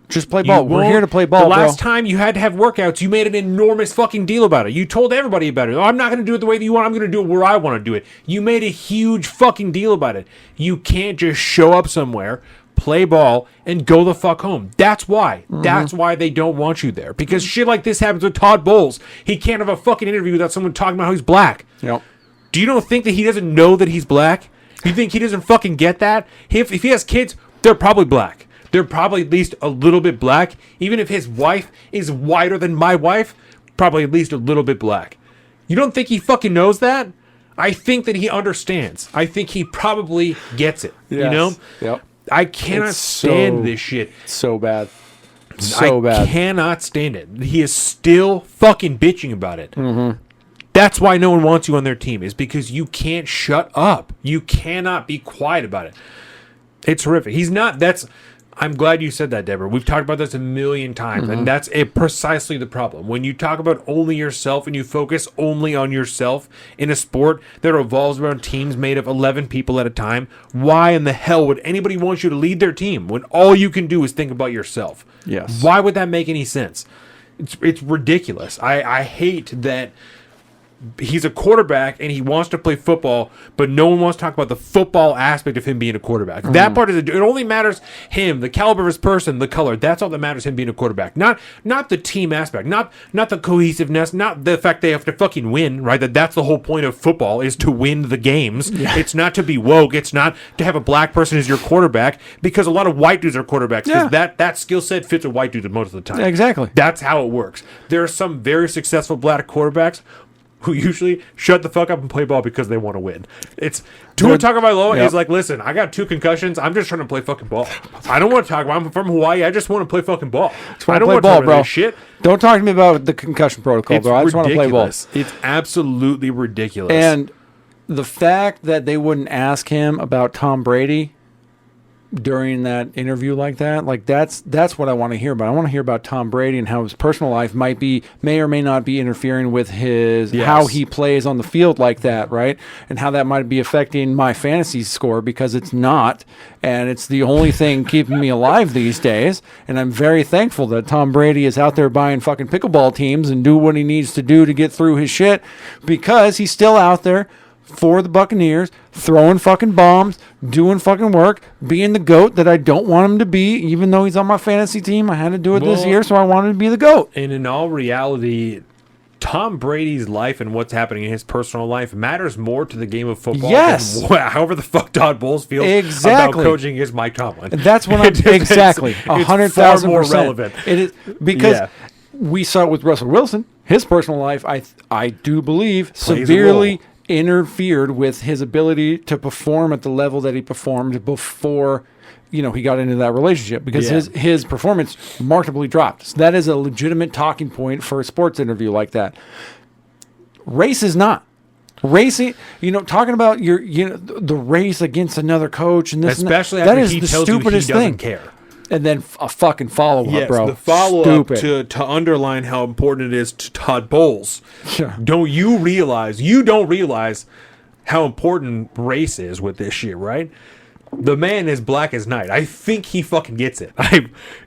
Just play ball. We're here to play ball, The last time you had to have workouts, you made an enormous fucking deal about it. You told everybody about it. Oh, I'm not going to do it the way that you want. I'm going to do it where I want to do it. You made a huge fucking deal about it. You can't just show up somewhere, play ball, and go the fuck home. That's why. That's why they don't want you there. Because shit like this happens with Todd Bowles. He can't have a fucking interview without someone talking about how he's black. Yep. Do you don't think that he doesn't know that he's black? You think he doesn't fucking get that? If he has kids, they're probably black. They're probably at least a little bit black. Even if his wife is whiter than my wife, probably at least a little bit black. You don't think he fucking knows that? I think that he understands. I think he probably gets it. Yes. You know? Yep. I cannot stand this shit. So bad. I cannot stand it. He is still fucking bitching about it. Mm-hmm. That's why no one wants you on their team, is because you can't shut up. You cannot be quiet about it. It's horrific. He's not. I'm glad you said that, Deborah. We've talked about this a million times, and that's precisely the problem. When you talk about only yourself and you focus only on yourself in a sport that revolves around teams made of 11 people at a time, why in the hell would anybody want you to lead their team when all you can do is think about yourself? Yes. Why would that make any sense? It's ridiculous. I hate that he's a quarterback and he wants to play football, but no one wants to talk about the football aspect of him being a quarterback. That part it only matters him, the caliber of his person, the color. That's all that matters, him being a quarterback. Not the team aspect, not the cohesiveness, not the fact they have to fucking win, right? That's the whole point of football, is to win the games. Yeah. It's not to be woke. It's not to have a black person as your quarterback, because a lot of white dudes are quarterbacks, because that skill set fits a white dude most of the time. Exactly. That's how it works. There are some very successful black quarterbacks who usually shut the fuck up and play ball because they want to win. It's Tua Tagovailoa is like, listen, I got 2 concussions. I'm just trying to play fucking ball. I don't want to talk about. I'm from Hawaii. I just want to play fucking ball. I don't want to talk about this shit. Don't talk to me about the concussion protocol, bro. I just want to play ball. It's absolutely ridiculous. And the fact that they wouldn't ask him about Tom Brady during that interview like that's what I want to hear about. I want to hear about Tom Brady and how his personal life may or may not be interfering with how he plays on the field like that, right? And how that might be affecting my fantasy score, because it's not, and it's the only thing keeping me alive these days. And I'm very thankful that Tom Brady is out there buying fucking pickleball teams and do what he needs to do to get through his shit, because he's still out there for the Buccaneers, throwing fucking bombs, doing fucking work, being the GOAT that I don't want him to be, even though he's on my fantasy team. I had to do it this year, so I wanted to be the GOAT. And in all reality, Tom Brady's life and what's happening in his personal life matters more to the game of football than however the fuck Todd Bowles feels about coaching is Mike Tomlin. And that's when I'm exactly 100,000% more relevant. It is because we saw it with Russell Wilson. His personal life, I do believe, severely interfered with his ability to perform at the level that he performed before, he got into that relationship, because his performance markedly dropped. So that is a legitimate talking point for a sports interview like that. Race is not. Racing, talking about the race against another coach and this, especially and that, after that is he the tells stupidest you he doesn't thing. care. And then a fucking follow-up, Yes, bro. the follow-up Stupid. to underline how important it is to Todd Bowles. Yeah. You don't realize how important race is with this shit, right? The man is black as night. I think he fucking gets it.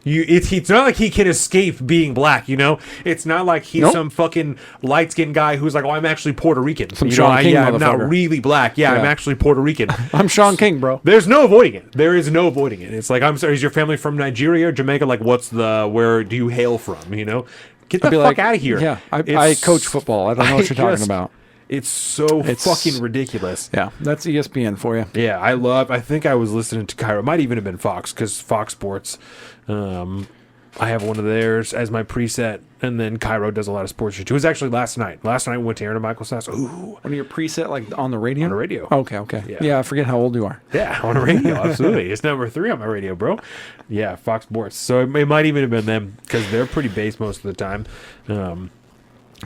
It's not like he can escape being black, you know? It's not like he's some fucking light-skinned guy who's like, oh, I'm actually Puerto Rican. Some Sean King I'm not motherfucker. really black. Yeah, I'm actually Puerto Rican. I'm Sean King, bro. There's no avoiding it. There is no avoiding it. It's like, I'm sorry, is your family from Nigeria or Jamaica? Like, where do you hail from, you know? Get the fuck out of here. Yeah, I coach football. I don't know what you're talking about. It's so fucking ridiculous. Yeah, that's ESPN for you. Yeah, I think I was listening to Cairo. It might even have been Fox, because Fox Sports, I have one of theirs as my preset, and then Cairo does a lot of sports shit too. It was actually last night. Last night we went to Aaron and Michael's house. Ooh. One of your preset, like on the radio? On the radio. Okay. Yeah, I forget how old you are. Yeah, on the radio, absolutely. It's number 3 on my radio, bro. Yeah, Fox Sports. So it might even have been them, because they're pretty base most of the time.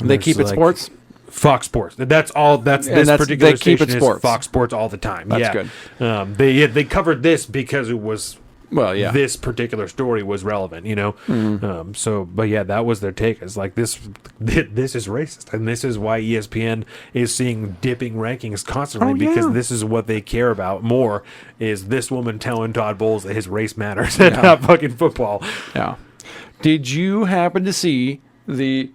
They keep it sports? Fox Sports. That's all. This particular they keep station it sports. is Fox Sports all the time. That's good. They covered this because it was. Well, yeah. This particular story was relevant, you know. But yeah, that was their take. It's like this is racist, and this is why ESPN is seeing dipping rankings constantly because this is what they care about more. Is this woman telling Todd Bowles that his race matters and not fucking football? Yeah. Did you happen to see the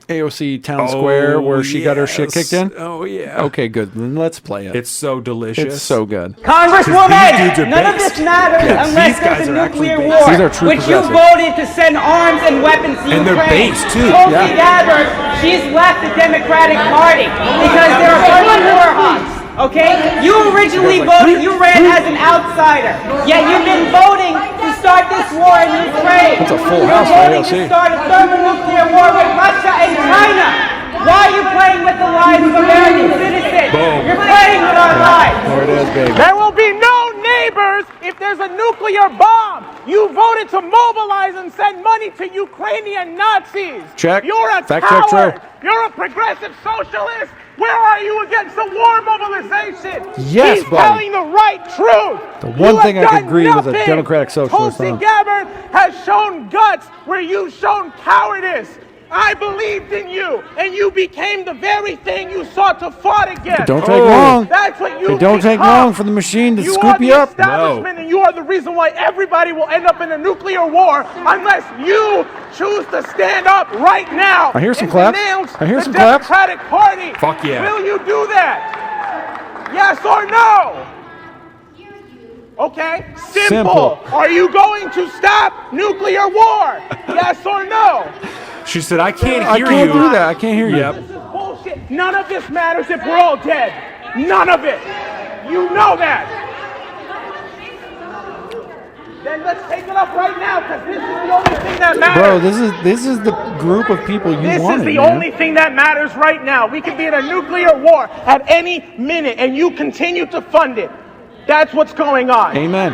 AOC Town Square where she got her shit kicked in? Oh, yeah. Okay, good. Then let's play it. It's so delicious. It's so good. Congresswoman, none of this matters unless there's a nuclear war, which you voted to send arms and weapons to Ukraine. And they're based, too. Tulsi Gabbard, she's left the Democratic Party because there are a bunch of war hawks. Okay? You originally voted, you ran as an outsider. Yet you've been voting to start this war in Ukraine. That's a full You're house for voting AOC. to start a thermonuclear war with Russia and China. Why are you playing with the lives of American citizens? Boom. You're playing with our lives. There it is, baby. There will be no neighbors if there's a nuclear bomb. You voted to mobilize and send money to Ukrainian Nazis. Check. You're a Fact check, coward. true. You're a progressive socialist. Where are you against the war mobilization? Yes, He's buddy. telling the right truth. The one You thing have I could done agree with a nothing. Democratic socialist Tulsi on. Gabbard has shown guts where you've shown cowardice. I believed in you, and you became the very thing you sought to fight against. It don't take long. That's what you It don't take become. long for the machine to You scoop are you the up. establishment, and you are the reason why everybody will end up in a nuclear war unless you choose to stand up right now. I hear some and claps. denounce I hear the some claps. Democratic Party. Fuck yeah. Will you do that? Yes or no? Okay, simple. Are you going to stop nuclear war? Yes or no? She said, I can't I hear can't you. do that. I can't hear you. Yep. This is bullshit. None of this matters if we're all dead. None of it. You know that. Then let's take it up right now, because this is the only thing that matters. Bro, this is the group of people you This wanted, is the man. only thing that matters right now. We could be in a nuclear war at any minute, and you continue to fund it. That's what's going on. Amen.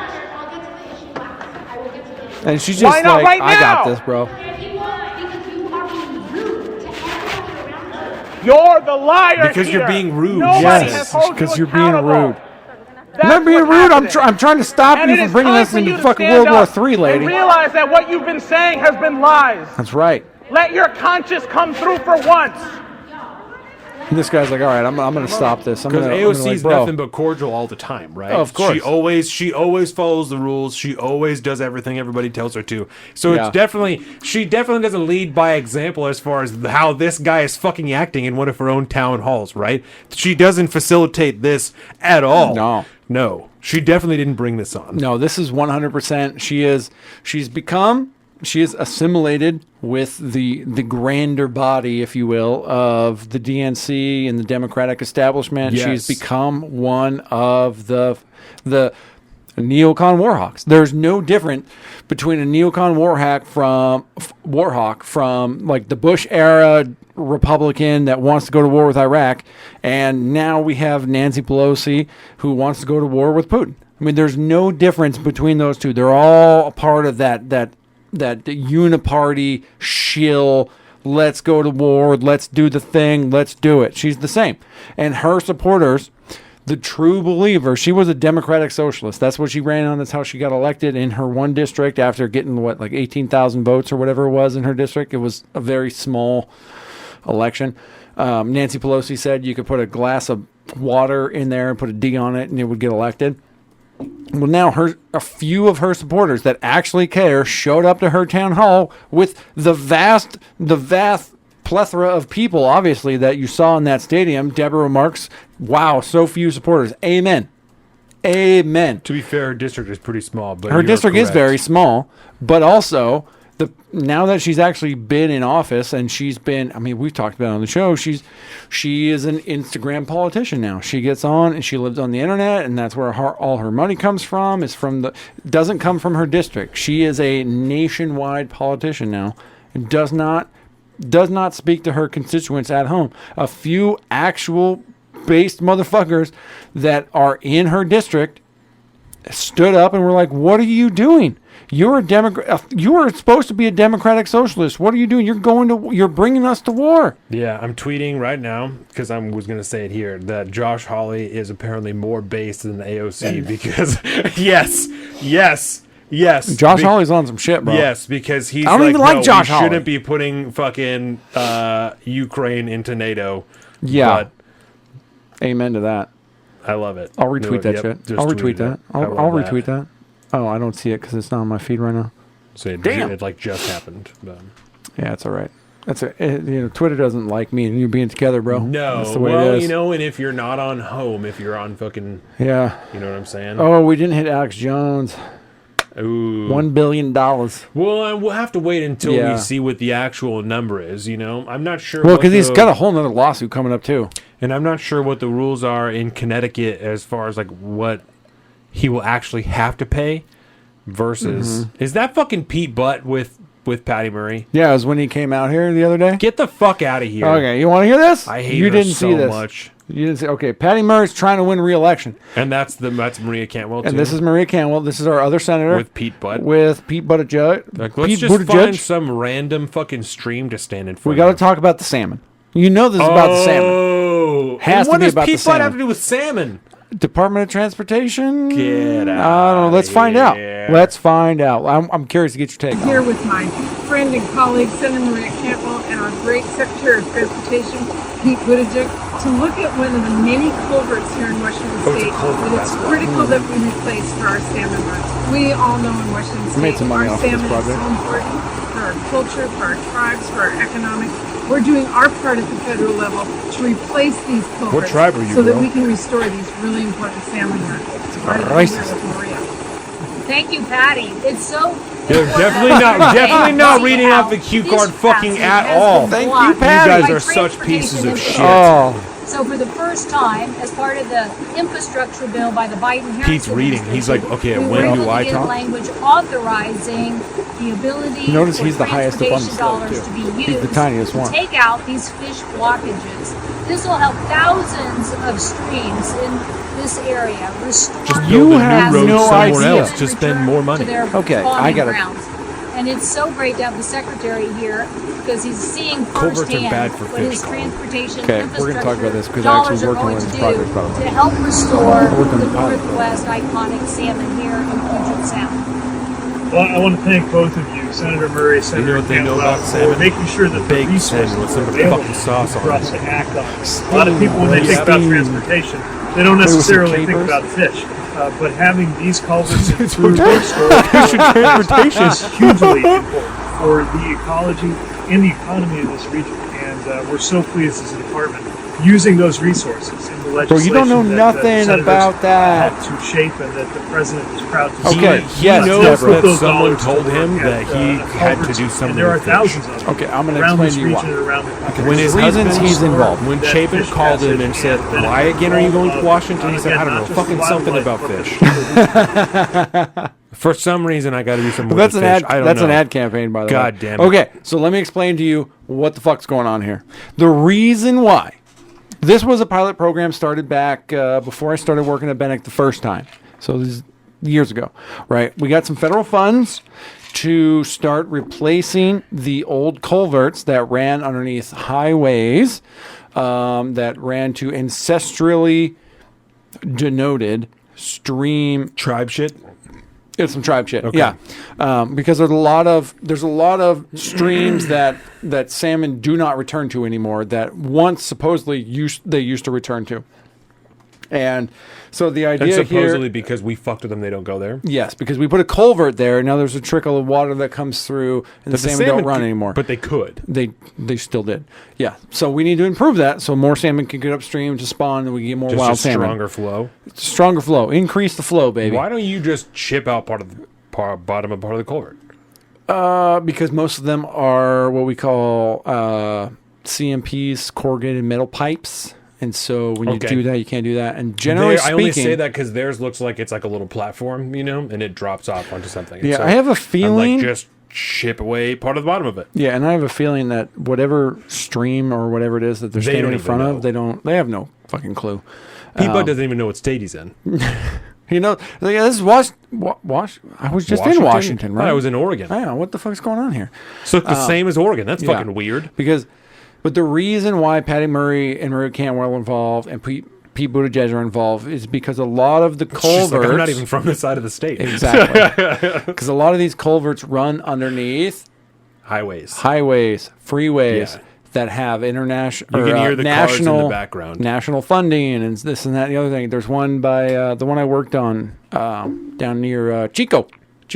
And she's just Why not like, right I got now? this, bro. You're the liar Because you're here. being rude. Nobody Yes, has held because you you're being accountable. rude. That's I'm not being what's rude. I'm happening. trying to stop And you it from is bringing time us for you into to fucking stand World up War III, lady. and realize that what you've been saying has been lies. That's right. Let your conscience come through for once. And this guy's like, all right, I'm going to stop this. Because I'm AOC like, is bro. nothing but cordial all the time, right? Oh, of course. She always follows the rules. She always does everything everybody tells her to. So Yeah. she definitely doesn't lead by example as far as how this guy is fucking acting in one of her own town halls, right? She doesn't facilitate this at all. No. She definitely didn't bring this on. No, this is 100%. She is assimilated with the grander body, if you will, of the DNC and the Democratic establishment. Yes. She's become one of the neocon warhawks. There's no different between a neocon warhawk from like the Bush era Republican that wants to go to war with Iraq, and now we have Nancy Pelosi who wants to go to war with Putin. I mean, there's no difference between those two. They're all a part of that uniparty shill. Let's go to war. Let's do the thing. Let's do it. She's the same, and her supporters, the true believer. She was a Democratic socialist. That's what she ran on. That's how she got elected in her one district after getting, 18,000 votes or whatever it was in her district. It was a very small election. Nancy Pelosi said you could put a glass of water in there and put a D on it and it would get elected. Well, now a few of her supporters that actually care showed up to her town hall with the vast plethora of people, obviously, that you saw in that stadium. Deborah remarks, wow, so few supporters. Amen. Amen. To be fair, her district is pretty small. But her district is very small, but also now that she's actually been in office and she's been, we've talked about it on the show, she is an Instagram politician now. She gets on and she lives on the internet, and that's where all her money comes from. Doesn't come from her district. She is a nationwide politician now and does not speak to her constituents at home. A few actual based motherfuckers that are in her district stood up and were like, what are you doing? You're a Democrat. You are supposed to be a Democratic socialist. What are you doing? You're bringing us to war. Yeah, I'm tweeting right now because I was going to say it here that Josh Hawley is apparently more based than the AOC because yes. Josh Hawley's on some shit, bro. Yes, because he's I don't even like Josh Hawley. Shouldn't be putting fucking Ukraine into NATO. Yeah. But amen to that. I love it. I'll retweet that shit. I'll retweet that. I'll retweet that. Oh, I don't see it because it's not on my feed right now. So it just happened. But. Yeah, it's all right. Twitter doesn't like me and you being together, bro. No, that's the way it is. And if you're not on home, if you're on fucking, you know what I'm saying? Oh, we didn't hit Alex Jones. Ooh. $1 billion. Well, we'll have to wait until we see what the actual number is. I'm not sure. Well, because he's got a whole nother lawsuit coming up too, and I'm not sure what the rules are in Connecticut as far as what he will actually have to pay versus is that fucking Pete Butt with Patty Murray? Yeah, it was when he came out here the other day. Get the fuck out of here. Okay, you want to hear this? I hate her so much. You didn't see. Okay, Patty Murray's trying to win re-election, and that's Maria Cantwell too. And this is Maria Cantwell. This is our other senator with Pete Butt. Let's just find some random fucking stream to stand in front. We got to talk about the salmon. You know this is about the salmon. Oh, has to be about the salmon. What does Pete Butt have to do with salmon? Department of Transportation? Get out. I don't know. Let's find out. Let's find out. I'm curious to get your take. I'm here with my friend and colleague, Senator Maria Cantwell, and our great Secretary of Transportation, Pete Buttigieg, to look at one of the many culverts here in Washington State that it's critical that we replace for our salmon runs. We all know in Washington State our salmon is so important for our culture, for our tribes, for our economics. We're doing our part at the federal level to replace these culverts what tribe are you, so that we can restore these really important salmon runs. Thank you, Patty. It's so definitely not reading off the cue card fucking at all. Thank you, Patty. You guys are such pieces of shit. So for the first time, as part of the infrastructure bill by the Biden-Harris Pete's reading. He's like, okay, when do I talk? Language authorizing the ability Notice for he's the highest up on the dollars slope, to be used he's the tiniest one. to take out these fish blockages. This will help thousands of streams in this area restore. Just build a new road somewhere else to spend more money. Okay, I got it. And it's so great to have the secretary here because he's seeing Culverts are bad firsthand for what fish. his transportation Okay, we're gonna talk about this because I actually working on this project to help restore the Northwest iconic salmon here in Puget Sound. Well, I want to thank both of you, Senator Murray, Senator Cantwell, for making sure that the resources with some are available for us to act on. A lot of people, when they think about transportation, they don't necessarily think about fish. But having these culverts improved transportation is hugely important for the ecology and the economy of this region. And we're so pleased as a department using those resources in the legislation. Bro, you don't know nothing about that. Helped to shape and that the president is proud to see. Okay, he knows that someone told him that he had to do something. And there are thousands of them. Okay, I'm going to explain to you why. When his husband, he's involved. When Chapin called him and said, "Why again are you going to Washington?" He said, "I don't know, fucking something about fish." For some reason, I got to do some more. That's an fish. ad. That's an ad campaign, by the way. God damn it. Okay, so let me explain to you what the fuck's going on here. The reason why this was a pilot program started back before I started working at Bennick the first time. So this is years ago, right? We got some federal funds to start replacing the old culverts that ran underneath highways, that ran to ancestrally denoted stream tribe shit. It's some tribe shit. Okay. Yeah, because there's a lot of streams that salmon do not return to anymore that once supposedly they used to return to. And so the idea and supposedly here, because we fucked with them, they don't go there. yes, because we put a culvert there. Now there's a trickle of water that comes through, and the salmon don't run anymore. But they could. They still did. Yeah. So we need to improve that so more salmon can get upstream to spawn, and we get more Just wild a salmon. stronger flow. Stronger flow. Increase the flow, baby. Why don't you just chip out part of the bottom of part of the culvert? Because most of them are what we call CMPs, corrugated metal pipes. And so when you do that, you can't do that. And generally speaking, I only say that because theirs looks like it's like a little platform, and it drops off onto something. And yeah, so I have a feeling. I'm like, just chip away part of the bottom of it. Yeah, and I have a feeling that whatever stream or whatever it is that they're standing in front of, they have no fucking clue. People doesn't even know what state he's in. This is I was just in Washington, right? I was in Oregon. Yeah, what the fuck's going on here? So it's the same as Oregon. That's fucking weird. But the reason why Patty Murray and Maria Cantwell are involved and Pete Buttigieg are involved is because a lot of the culverts... Like, I'm not even from this side of the state. Exactly. Because a lot of these culverts run underneath... Highways, freeways that have international... You can hear the cars in the background. National funding and this and that and the other thing. There's one by the one I worked on down near Chico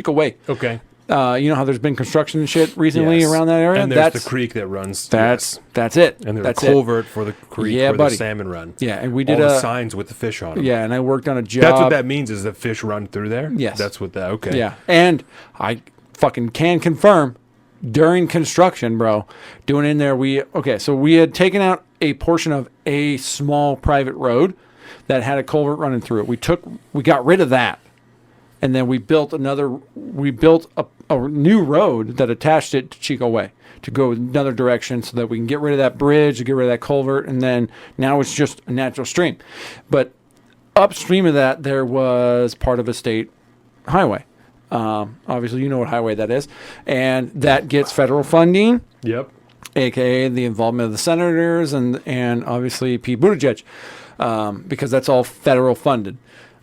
Way. Okay. You know how there's been construction and shit recently around that area? And there's the creek that runs. That's it. And there's a culvert for the creek where the salmon run. Yeah, and we did all the signs with the fish on them. Yeah, and I worked on a job. That's what that means is that fish run through there? Yes. That's what that, okay. Yeah, and I fucking can confirm during construction, bro, doing in there, we had taken out a portion of a small private road that had a culvert running through it. We got rid of that. And then we built a new road that attached it to Chico Way to go another direction so that we can get rid of that bridge, get rid of that culvert, and then now it's just a natural stream. But upstream of that, there was part of a state highway. Obviously, you know what highway that is. And that gets federal funding. Yep. AKA the involvement of the senators and obviously Pete Buttigieg, because that's all federal funded.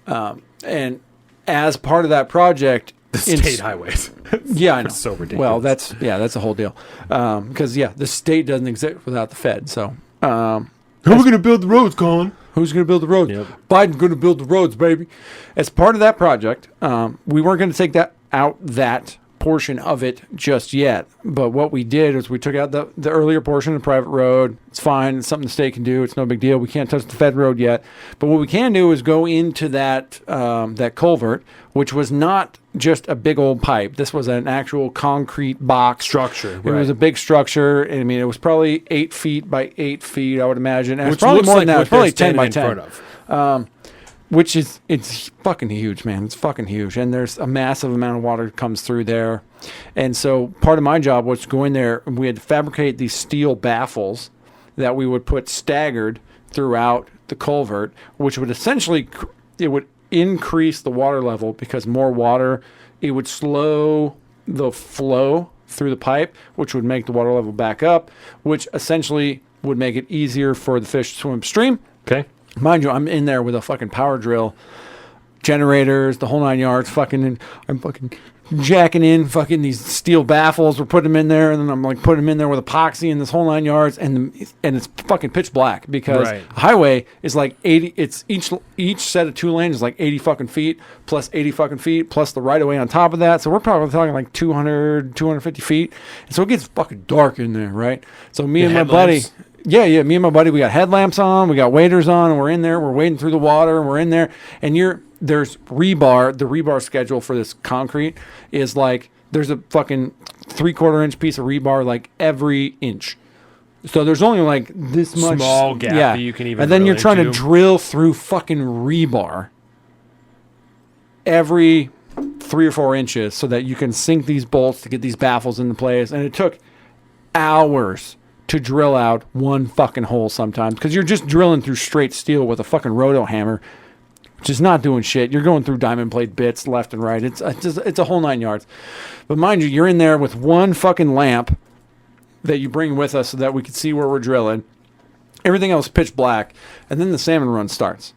And as part of that project, the state highways. Yeah, I know. It's so ridiculous. Well, that's a whole deal. Because the state doesn't exist without the Fed. So, who are we going to build the roads, Colin? Who's going to build the roads? Yep. Biden's going to build the roads, baby. As part of that project, we weren't going to take that portion of it just yet. But what we did is we took out the earlier portion of the private road. It's fine. It's something the state can do. It's no big deal. We can't touch the Fed road yet. But what we can do is go into that culvert, which was not just a big old pipe. This was an actual concrete box. Structure. It was a big structure. I mean, it was probably 8 feet by 8 feet, I would imagine. And Which it's probably looks more like than that. what It's probably they're 10 by standing 10. in front of. Which is, it's fucking huge, man. It's fucking huge. And there's a massive amount of water that comes through there. And so part of my job was to go in there, and we had to fabricate these steel baffles that we would put staggered throughout the culvert, which would essentially, it would increase the water level because more water, it would slow the flow through the pipe, which would make the water level back up, which essentially would make it easier for the fish to swim upstream. Okay. Mind you, I'm in there with a fucking power drill, generators, the whole 9 yards. I'm fucking jacking in fucking these steel baffles. We're putting them in there, and then I'm like putting them in there with epoxy and this whole 9 yards, and it's fucking pitch black because a highway is like 80. It's each set of 2 lanes is like 80 fucking feet plus 80 fucking feet plus the right of way on top of that. So we're probably talking like 250 feet, and so it gets fucking dark in there, right? So me and my buddy. Yeah, me and my buddy, we got headlamps on, we got waders on, and we're in there, we're wading through the water, and we're in there, and there's rebar. The rebar schedule for this concrete is like, there's a fucking 3/4 inch piece of rebar like every inch. So there's only like this much small gap that you can even and then drill you're trying into. to drill through fucking rebar every 3 or 4 inches so that you can sink these bolts to get these baffles into place, and it took hours to drill out one fucking hole sometimes because you're just drilling through straight steel with a fucking roto hammer, which is not doing shit. You're going through diamond plate bits left and right. It's a whole 9 yards. But mind you, you're in there with one fucking lamp that you bring with us so that we can see where we're drilling. Everything else pitch black, and then the salmon run starts.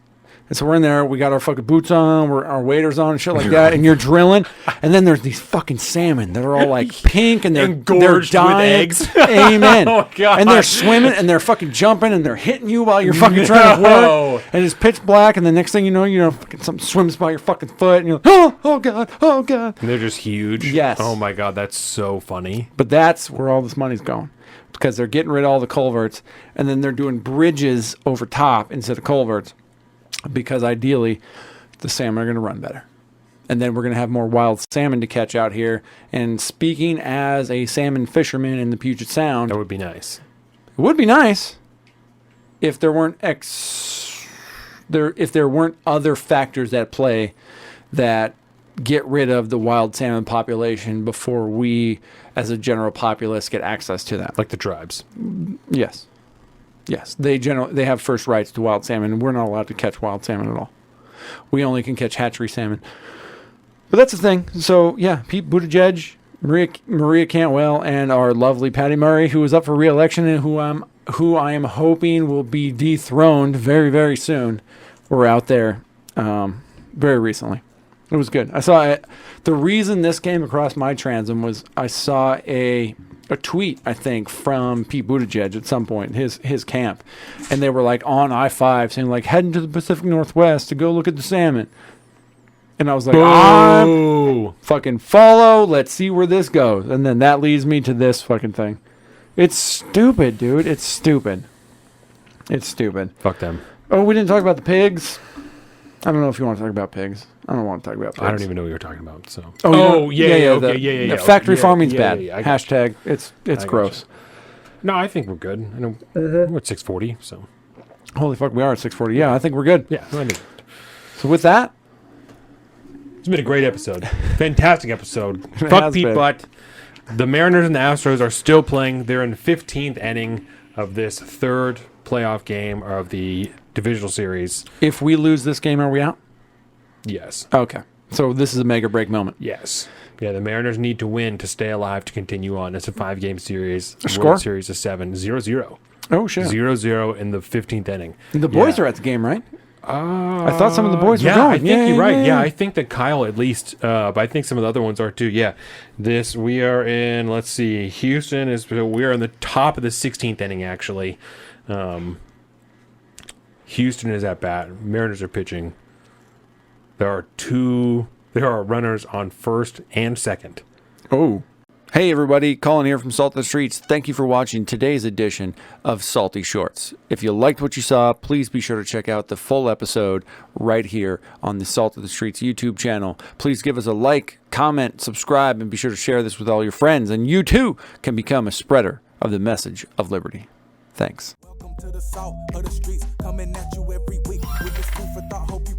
And so we're in there. We got our fucking boots on. Our waders on and shit like that. And you're drilling. And then there's these fucking salmon that are all like pink and they're Engorged dying. with eggs. Amen. Oh, God. And they're swimming and they're fucking jumping and they're hitting you while you're fucking trying to work. And it's pitch black. And the next thing you know, fucking something swims by your fucking foot. And you're like, oh God, oh God. And they're just huge. Yes. Oh my God, that's so funny. But that's where all this money's going. Because they're getting rid of all the culverts. And then they're doing bridges over top instead of culverts. Because ideally, the salmon are going to run better. And then we're going to have more wild salmon to catch out here. And speaking as a salmon fisherman in the Puget Sound, that would be nice. It would be nice if there weren't if there weren't other factors at play that get rid of the wild salmon population before we, as a general populace, get access to them. Like the tribes. Yes. Yes, they have first rights to wild salmon, and we're not allowed to catch wild salmon at all. We only can catch hatchery salmon. But that's the thing. So, yeah, Pete Buttigieg, Maria Cantwell, and our lovely Patty Murray, who is up for re-election and who I am hoping will be dethroned very, very soon, were out there very recently. It was good. I saw it. The reason this came across my transom was I saw a tweet, I think, from Pete Buttigieg at some point, his camp. And they were like on I-5 saying like, heading to the Pacific Northwest to go look at the salmon. And I was like, I'm fucking follow. Let's see where this goes. And then that leads me to this fucking thing. It's stupid, dude. It's stupid. It's stupid. Fuck them. Oh, we didn't talk about the pigs. I don't know if you want to talk about pigs. I don't want to talk about pigs. I don't even know what you're talking about. So. The factory farming's bad. Yeah, Hashtag. It's gross. No, I think we're good. I know we're at 6:40. So. Holy fuck, we are at 6:40. Yeah, I think we're good. Yeah. I mean, so with that, it's been a great episode. Fantastic episode. Fuck Pete Butt. The Mariners and the Astros are still playing. They're in the 15th inning of this third playoff game of the divisional series. If we lose this game, are we out? Yes. Okay. So this is a make or break moment. Yes. Yeah, the Mariners need to win to stay alive to continue on. It's a 5-game series. Score? World Series is 7-0-0. Oh, shit. 0-0 in the 15th inning. The boys are at the game, right? I thought some of the boys were going. I think you're right. Yeah, I think that Kyle at least, but I think some of the other ones are too. Yeah. We are in, let's see, Houston we are in the top of the 16th inning, actually. Houston is at bat. Mariners are pitching. There are runners on first and second. Oh. Hey everybody, Colin here from Salt of the Streets. Thank you for watching today's edition of Salty Shorts. If you liked what you saw, please be sure to check out the full episode right here on the Salt of the Streets YouTube channel. Please give us a like, comment, subscribe, and be sure to share this with all your friends. And you too can become a spreader of the message of liberty. Thanks. Welcome to the Salt of the Streets, coming at you every week with this food for thought. Hope you